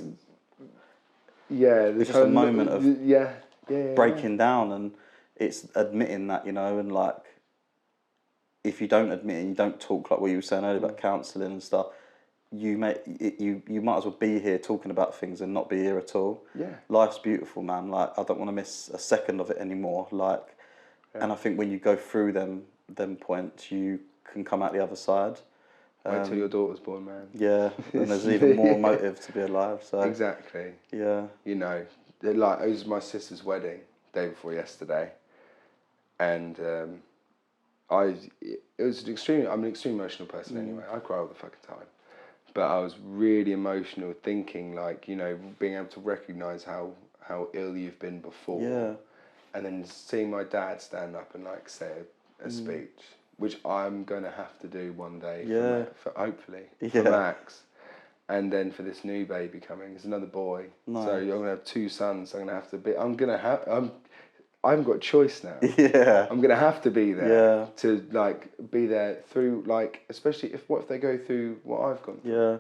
just a moment of breaking down, and it's admitting that, you know, and like if you don't admit it and you don't talk, like what you were saying earlier about counselling and stuff, you might as well be here talking about things and not be here at all. Yeah, life's beautiful, man. Like, I don't want to miss a second of it anymore. Like, and I think when you go through them points, you can come out the other side. Wait till your daughter's born, man. Yeah, and there's even more motive to be alive. So exactly. Yeah. You know, like, it was my sister's wedding day before yesterday, and I'm an extremely emotional person anyway. I cry all the fucking time, but I was really emotional, thinking, like, you know, being able to recognise how ill you've been before, and then seeing my dad stand up and like say a speech, which I'm gonna have to do one day for hopefully for Max, and then for this new baby coming, there's another boy. Nice. So I'm gonna have two sons. So I'm gonna have to be. I haven't got a choice now. Yeah. I'm gonna have to be there. Yeah. To like be there through, like, especially what if they go through what I've gone through. Yeah.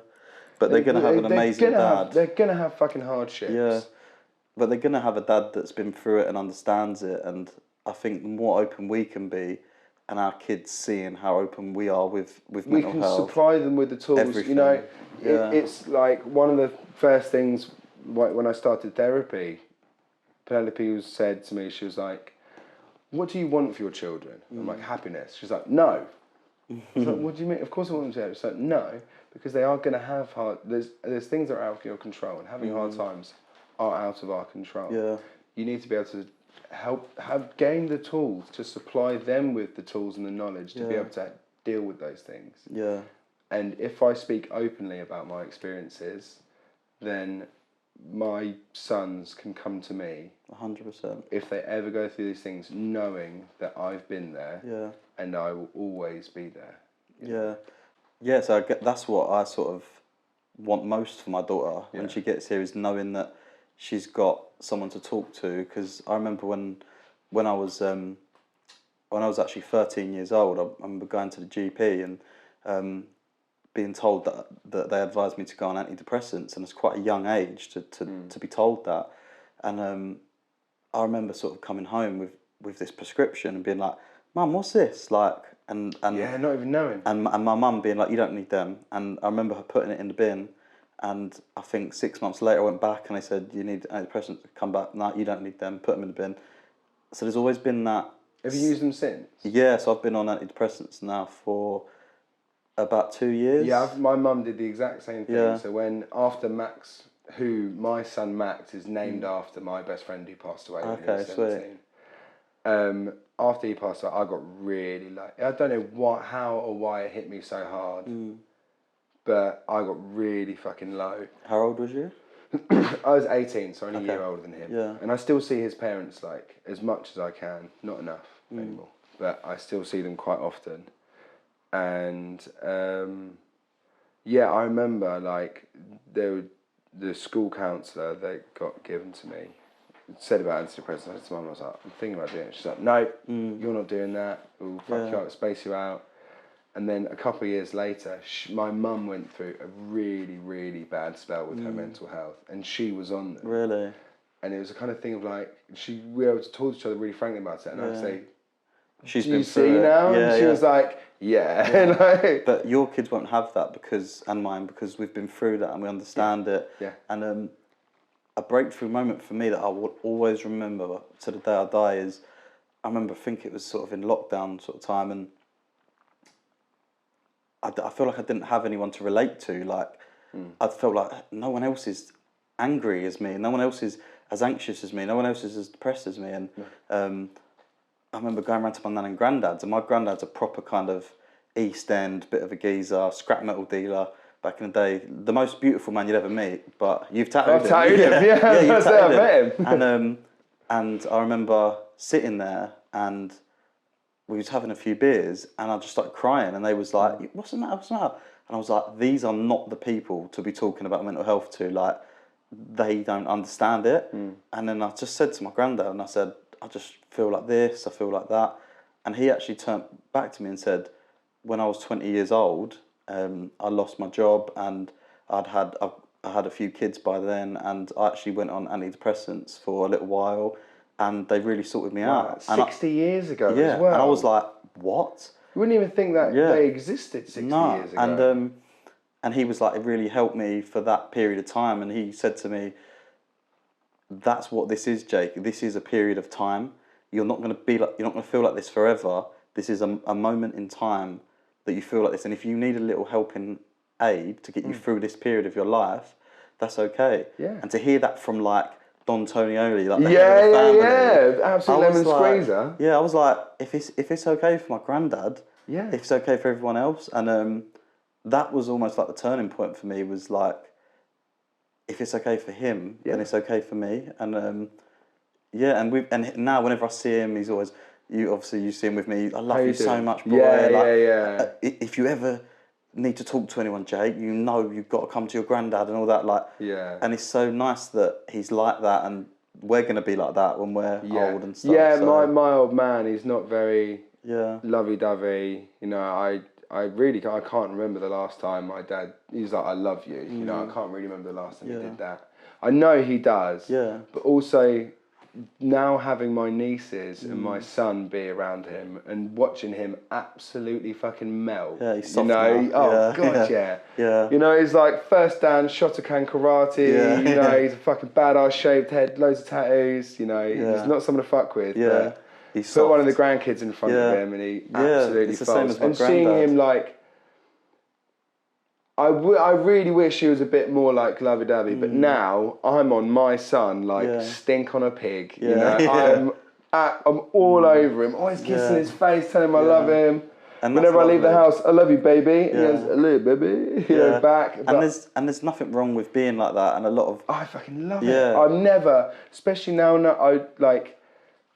But they're gonna have an amazing dad. They're gonna have fucking hardships. Yeah. but they're gonna have a dad that's been through it and understands it. And I think the more open we can be, and our kids seeing how open we are with mental health, we can supply them with the tools. everything. You know, Yeah. it's like one of the first things when I started therapy. Penelope said to me, she was like, "What do you want for your children?" I'm like, "Happiness." She's like, "No." I was like, "What do you mean?" Of course I want them to have. She's like, "No, because they are going to have hard. There's things that are out of your control, and having hard times are out of our control. Yeah. You need to be able to gain the tools to supply them with the tools and the knowledge to be able to deal with those things." Yeah. And if I speak openly about my experiences, then my sons can come to me 100%. if they ever go through these things, knowing that I've been there, and I will always be there. Yeah. So that's what I sort of want most for my daughter when she gets here, is knowing that she's got someone to talk to. Because I remember when I was actually 13 years old, I remember going to the GP and being told that they advised me to go on antidepressants, and it's quite a young age to be told that. And I remember sort of coming home with this prescription and being like, "Mum, what's this?" Like, and not even knowing. And my mum being like, "You don't need them." And I remember her putting it in the bin. And I think 6 months later, I went back and they said, "You need antidepressants." Come back, "No, you don't need them." Put them in the bin. So there's always been that. Have you used them since? Yeah, so I've been on antidepressants now for about 2 years. Yeah, my mum did the exact same thing. Yeah. So after Max, who my son Max is named after my best friend who passed away when he was 17. Sweet. After he passed away, I got really I don't know how or why it hit me so hard, but I got really fucking low. How old was you? I was 18, so only a year older than him. Yeah. And I still see his parents like as much as I can, not enough anymore, but I still see them quite often. And I remember like the school counsellor that got given to me said about antidepressants. I said to Mum, I was like, "I'm thinking about doing it." She's like, "No, you're not doing that. We'll fuck you up, space you out." And then a couple of years later, my mum went through a really, really bad spell with her mental health, and she was on them. Really? And it was a kind of thing of like, we were able to talk to each other really frankly about it, and I'd say, "She's do been you see through it now?" And she was like, "Yeah." Like, but your kids won't have that and mine, because we've been through that and we understand it. Yeah. And a breakthrough moment for me that I will always remember to the day I die is, I remember, I think it was sort of in lockdown sort of time, and I feel like I didn't have anyone to relate to. Like, I felt like no one else is angry as me, no one else is as anxious as me, no one else is as depressed as me. And I remember going around to my nan and granddad's, and my granddad's a proper kind of East End, bit of a geezer, scrap metal dealer back in the day. The most beautiful man you'd ever meet, but you've tattooed him. I've tattooed him, yeah, you've tattooed him. I met him. And I remember sitting there, and we was having a few beers, and I just started crying, and they was like, "What's the matter? What's the matter?" And I was like, "These are not the people to be talking about mental health to. Like, they don't understand it." And then I just said to my granddad, and I said, "I just feel like this, I feel like that." And he actually turned back to me and said, "When I was 20 years old, I lost my job, and I had a few kids by then, and I actually went on antidepressants for a little while, and they really sorted me out." 60 years ago yeah, as well. and I was like, "What?" You wouldn't even think that they existed 60 years ago. And he was like, "It really helped me for that period of time." And he said to me, "That's what this is, Jake. This is a period of time. You're not going to feel like this forever. This is a moment in time that you feel like this. And if you need a little helping aid to get you through this period of your life, that's okay." Yeah. And to hear that from like Don Tonioli, like the head of the family, absolute lemon squeezer. Yeah, I was like, if it's okay for my granddad, if it's okay for everyone else. And that was almost like the turning point for me. Was like, if it's okay for him, then it's okay for me. And and now whenever I see him, he's always, you see him with me. "I love you so much, boy." If you ever need to talk to anyone, Jake, you've got to come to your granddad and all that. Like, and it's so nice that he's like that, and we're going to be like that when we're old and stuff. Yeah, so. my old man, he's not very lovey-dovey. You know, I can't remember the last time my dad, he's like, "I love you." You know, I can't really remember the last time he did that. I know he does. Yeah. But also, now having my nieces and my son be around him and watching him absolutely fucking melt. Yeah, he's you soft know, now. oh Yeah, god, yeah. yeah. Yeah. You know, he's like first dan Shotokan karate. Yeah, you know, yeah. he's a fucking badass, shaved head, loads of tattoos. You know, he's not someone to fuck with. Yeah, But he's put one of the soft. grandkids in front of him, and he absolutely it's the same falls. as my And seeing granddad. him like. I really wish he was a bit more like lovey-dovey, but now I'm on my son like stink on a pig. You know, I'm all over him, always kissing his face, telling him I love him. And whenever I leave the lovely. house, I love you, baby. And he goes, I love you, baby. You know, back. But And there's nothing wrong with being like that, and a lot of I fucking love it. I'm never, especially now, I like.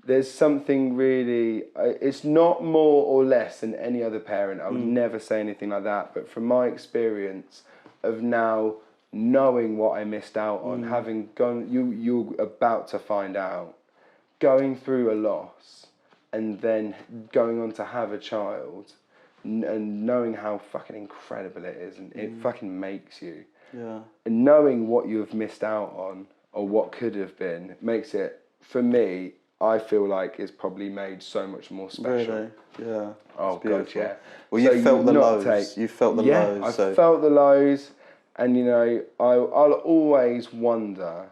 There's something really, it's not more or less than any other parent. I would never say anything like that. But from my experience of now knowing what I missed out on, having gone, you're about to find out, going through a loss and then going on to have a child and knowing how fucking incredible it is and it fucking makes you. Yeah. And knowing what you have missed out on or what could have been makes it, for me, I feel like it's probably made so much more special. Really? Yeah. Oh god, yeah. Well, you felt the lows. You felt the lows. Yeah, I felt the lows, and you know, I'll always wonder,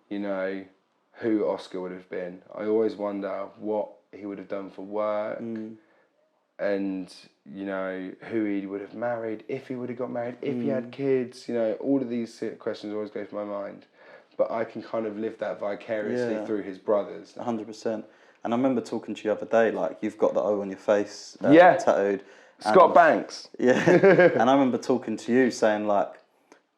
you know, who Oscar would have been. I always wonder what he would have done for work, and you know, who he would have married, if he would have got married, if he had kids. You know, all of these questions always go through my mind. But I can kind of live that vicariously through his brothers. 100%. And I remember talking to you the other day, like, you've got the O on your face tattooed. Scott Banks. Yeah. And I remember talking to you saying, like,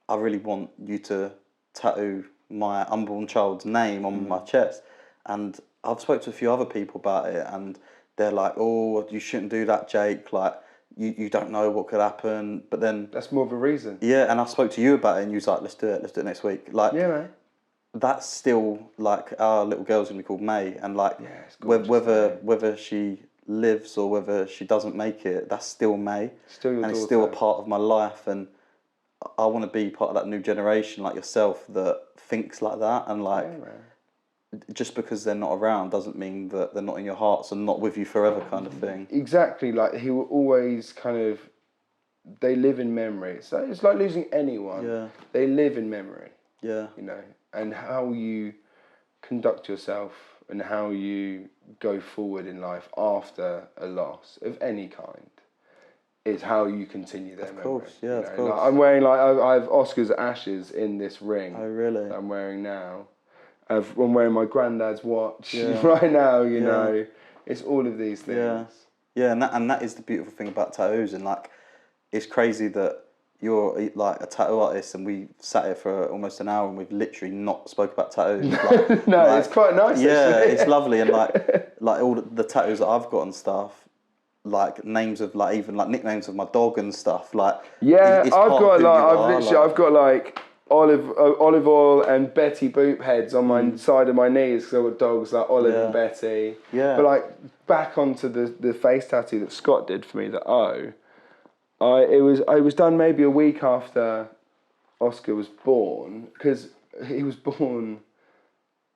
I really want you to tattoo my unborn child's name on my chest. And I've spoke to a few other people about it, and they're like, oh, you shouldn't do that, Jake. Like, you don't know what could happen. But then... That's more of a reason. Yeah, and I spoke to you about it, and you was like, let's do it next week. Like, yeah, man. That's still like our little girl's gonna be called May, and like whether she lives or whether she doesn't make it, that's still May, still your and daughter. It's still a part of my life, and I want to be part of that new generation like yourself that thinks like that, and like just because they're not around doesn't mean that they're not in your hearts and not with you forever, kind of thing. Exactly, like he will always kind of, they live in memory. It's like losing anyone. Yeah. They live in memory. Yeah. You know, and how you conduct yourself and how you go forward in life after a loss of any kind is how you continue their memory. Of course, yeah, of course. Like I'm wearing, like, I have Oscar's ashes in this ring. Oh, really? That I'm wearing now. I'm wearing my granddad's watch right now, you know. It's all of these things. Yeah. Yeah, and that is the beautiful thing about tattoos, and like, it's crazy that you're like a tattoo artist, and we sat here for almost an hour, and we've literally not spoke about tattoos. Like, no, it's quite nice. Yeah, actually. it's lovely, and like all the tattoos that I've got and stuff, like names of like even like nicknames of my dog and stuff. Like I've got like olive oil and Betty boot heads on my side of my knees because I've got dogs like Olive and Betty. Yeah. But like back onto the face tattoo that Scott did for me, the O. It was done maybe a week after Oscar was born, because he was born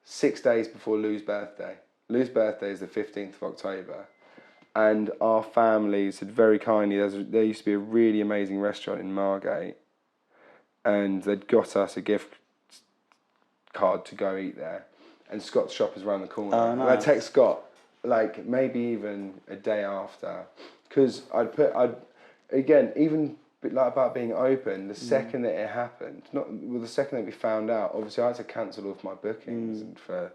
6 days before Lou's birthday. Lou's birthday is the 15th of October, and our families had very kindly, there used to be a really amazing restaurant in Margate, and they'd got us a gift card to go eat there, and Scott's shop is around the corner. Oh, nice. And I text Scott, like maybe even a day after, because again, even like about being open, the second that it happened, the second that we found out, obviously I had to cancel off my bookings and for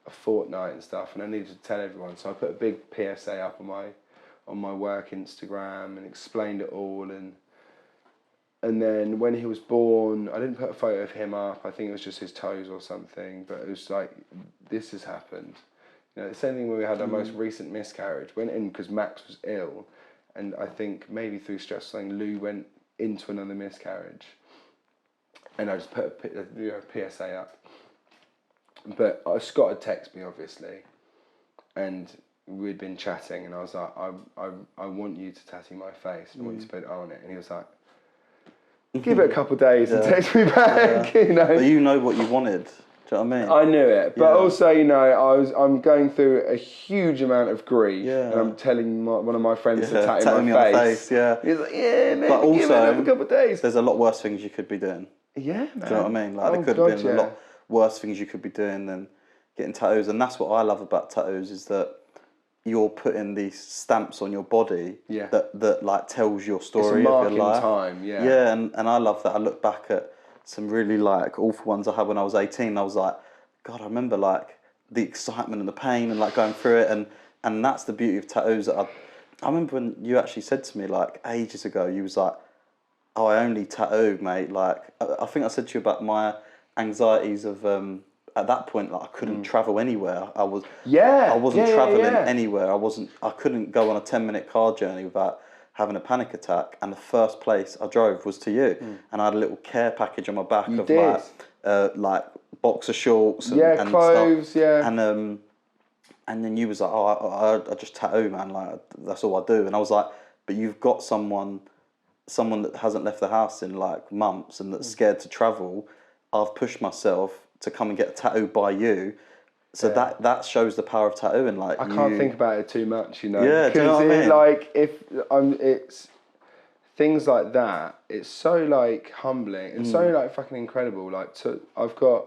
a fortnight and stuff, and I needed to tell everyone, so I put a big PSA up on my work Instagram and explained it all, and then when he was born, I didn't put a photo of him up, I think it was just his toes or something, but it was like, this has happened. You know, the same thing when we had our most recent miscarriage, went in because Max was ill, and I think maybe through stress thing, Lou went into another miscarriage. And I just put a PSA up. But Scott had texted me, obviously. And we'd been chatting, and I was like, I want you to tattoo my face. I want you to put it on it. And he was like, give it a couple of days and text me back, you know. But you know what you wanted. Do you know what I mean? I knew it, but also, you know, I'm going through a huge amount of grief, and I'm telling one of my friends to tattoo my face. Yeah, he's like, yeah, maybe but also, give it another couple of days. There's a lot worse things you could be doing. Yeah, man. Do you know what I mean? Like there could have been a lot worse things you could be doing than getting tattoos, and that's what I love about tattoos is that you're putting these stamps on your body that like tells your story it's a of your life. Time, Yeah, and I love that. I look back at some really like awful ones I had when I was 18. I was like, God, I remember like the excitement and the pain and like going through it, and that's the beauty of tattoos. That I remember when you actually said to me like ages ago, you was like, oh, I only tattoo, mate. Like I think I said to you about my anxieties of at that point, like I couldn't travel anywhere. I wasn't traveling anywhere. I couldn't go on a 10-minute car journey without having a panic attack. And the first place I drove was to you, and I had a little care package on my back like boxer shorts and clothes, stuff. And then you was like, oh, I just tattoo, man. Like that's all I do. And I was like, but you've got someone that hasn't left the house in like months and that's scared to travel. I've pushed myself to come and get a tattoo by you, so that shows the power of tattooing. Like I can't think about it too much, you know. Yeah, do you know what I mean? Like it's things like that. It's so like humbling and so like fucking incredible. Like I've got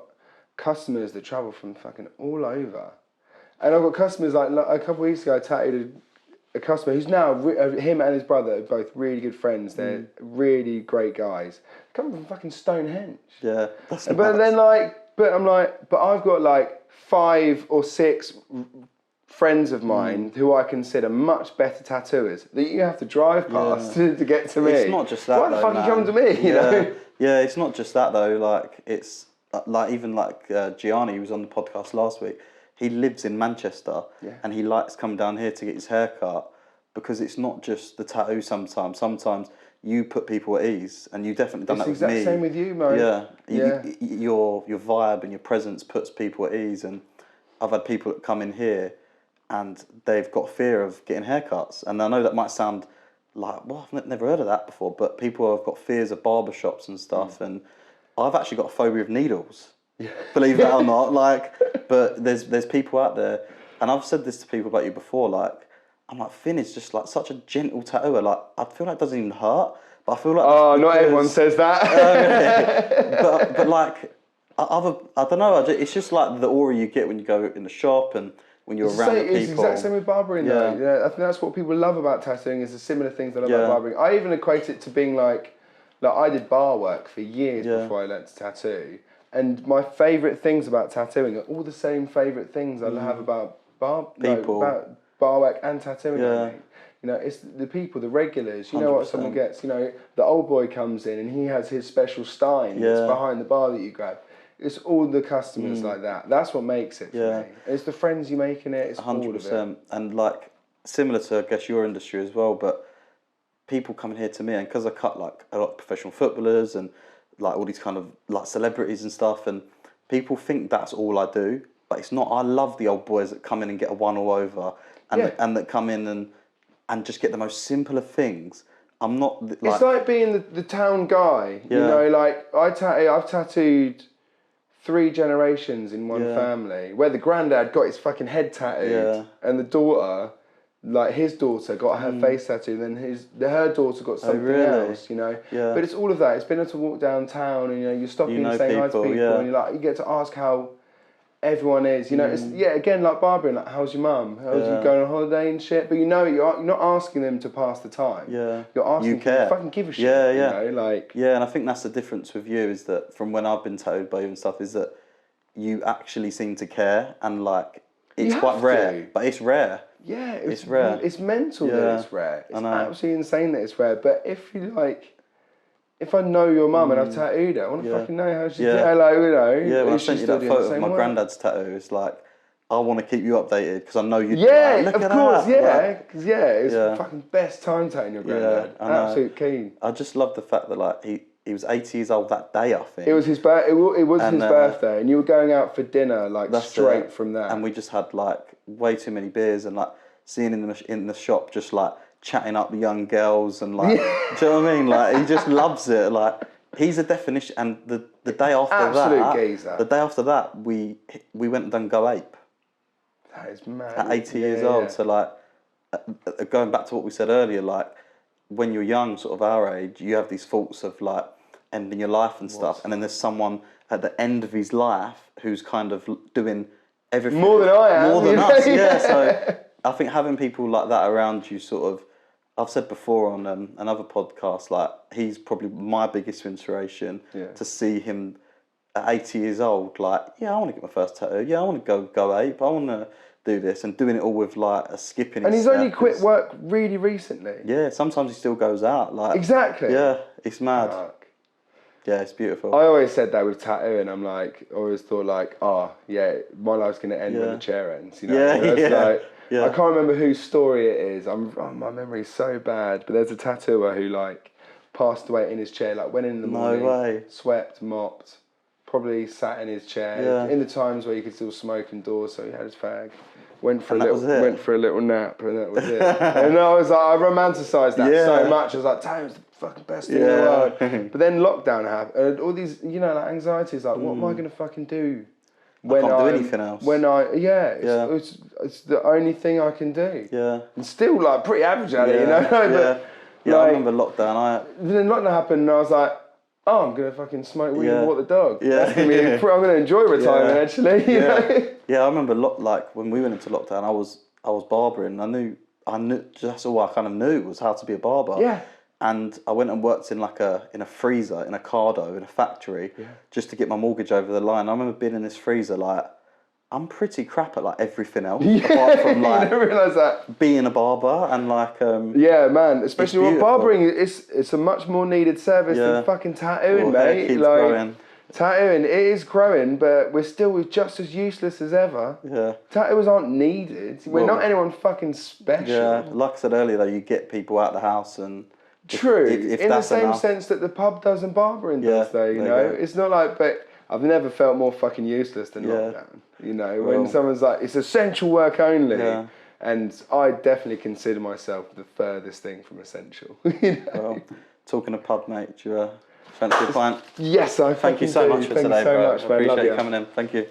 customers that travel from fucking all over, and I've got customers like a couple of weeks ago I tattooed a customer who's now him and his brother are both really good friends. They're really great guys. They come from fucking Stonehenge. Yeah, that's but nuts. Then like. But I'm like, but I've got like 5 or 6 friends of mine who I consider much better tattooers that you have to drive past to get to me. It's not just that. Why the fuck are you coming to me? You know? Yeah, it's not just that though. Like it's like even like Gianni, who was on the podcast last week. He lives in Manchester, and he likes coming down here to get his hair cut because it's not just the tattoo. Sometimes you put people at ease, and you definitely done that with me. It's the exact same with you, mate. Yeah. Your vibe and your presence puts people at ease, and I've had people that come in here, and they've got fear of getting haircuts, and I know that might sound like, well, I've never heard of that before, but people have got fears of barbershops and stuff, and I've actually got a phobia of needles. Believe that or not, like, but there's people out there, and I've said this to people about you before, like. I'm like, Finn is just like such a gentle tattooer. Like, I feel like it doesn't even hurt, but I feel like... Oh, not everyone says that. but like, I don't know, it's just like the aura you get when you go in the shop and when you're around the people. It's the exact same with barbering though. Yeah, I think that's what people love about tattooing is the similar things they love about barbering. I even equate it to being like I did bar work for years before I learned to tattoo. And my favourite things about tattooing are all the same favourite things I have about about bar work and tattooing. You know, it's the people, the regulars. You know 100%. What someone gets. You know, the old boy comes in and he has his special stein that's behind the bar that you grab. It's all the customers like that. That's what makes it for me. It's the friends you make in it. It's 100%. All of it. And like similar to I guess your industry as well, but people coming here to me, and because I cut like a lot of professional footballers and like all these kind of like celebrities and stuff, and people think that's all I do, but it's not. I love the old boys that come in and get a one all over. And that come in and just get the most simple of things. I'm not like... It's like being the town guy. You know, like I've tattooed 3 generations in one family, where the granddad got his fucking head tattooed, and the daughter, like his daughter, got her face tattooed, and then her daughter got something else. You know, but it's all of that. It's been able to walk downtown, and you know, you're stopping and saying hi to people, and you get to ask how everyone is, you know. It's again like barbering. Like, how's your mum? How's you going on holiday and shit? But you know, you're not asking them to pass the time. Yeah, you're asking them to fucking give a shit. You know, like and I think that's the difference with you is that from when I've been tattooed by you and stuff is that you actually seem to care, and like it's quite rare, but it's rare. Yeah, it's rare. It's mental that it's rare. It's absolutely insane that it's rare. But if you like. If I know your mum and I've tattooed her, I want to fucking know how she's doing. Like, you know. Yeah, when I sent you that photo of my granddad's tattoo, it's like, I want to keep you updated because I know you. Yeah, like, of course, because it's the fucking best time tattooing your granddad. Absolute keen. I just love the fact that like he was 80 years old that day. I think it was his birthday. It was his birthday, and you were going out for dinner like straight from that. And we just had like way too many beers and like seeing in the shop just like. Chatting up the young girls and like, do you know what I mean? Like he just loves it. Like He's a definition, and the day after Absolute geezer. the day after that, we went and done Go Ape. That is mad. At 80 years old, so like, going back to what we said earlier, like, when you're young, sort of our age, you have these thoughts of like ending your life and stuff, and then there's someone at the end of his life who's kind of doing everything more than I am, more than us. Yeah, so I think having people like that around you, sort of, I've said before on another podcast, like, he's probably my biggest inspiration to see him at 80 years old, like, yeah, I want to get my first tattoo, yeah, I want to go ape, I want to do this, and doing it all with like a skip in his And he's only quit work really recently. Yeah, sometimes he still goes out. Like, exactly. Yeah, it's mad. Fuck. Yeah, it's beautiful. I always said that with tattooing. I'm like, always thought like, oh yeah, my life's gonna end when the chair ends. You know, I can't remember whose story it is. My memory's so bad. But there's a tattooer who like passed away in his chair. Like went in the morning, No way. Swept, mopped, probably sat in his chair in the times where you could still smoke indoors. So he had his fag. Went for a little nap, and that was it. And I was like, I romanticised that so much. I was like, tattooing's the fucking best thing in the world. But then lockdown happened, and all these, you know, like anxieties, like, what am I gonna fucking do? When I can't do anything else. It's the only thing I can do. Yeah. And still like pretty average at it, you know. But, I remember lockdown. Then lockdown happened, and I was like, oh, I'm gonna fucking smoke weed and walk the dog. Yeah. That's gonna be, I'm gonna enjoy retirement actually. You know? Yeah, I remember like when we went into lockdown, I was barbering. I knew that's all I kind of knew was how to be a barber. Yeah. And I went and worked in in a freezer, in a cardo, in a factory, just to get my mortgage over the line. I remember being in this freezer, like, I'm pretty crap at like everything else, apart from like you don't realise that. Being a barber and like yeah, man. Especially with barbering, it's a much more needed service than fucking tattooing, mate. Keeps growing. Tattooing, it is growing, but we're just as useless as ever. Yeah. Tattoos aren't needed. We're not anyone fucking special. Yeah. Like I said earlier, though, you get people out of the house and. True. If in the same enough. sense that the pub does and barbering does, though. You know, it's not like, but I've never felt more fucking useless than lockdown. You know, when someone's like, it's essential work only. Yeah. And I definitely consider myself the furthest thing from essential. You know? Well, talking of pub, mate, do you fancy a pint? Yes, I Thank you so much for today, bro. I appreciate you coming in. Thank you.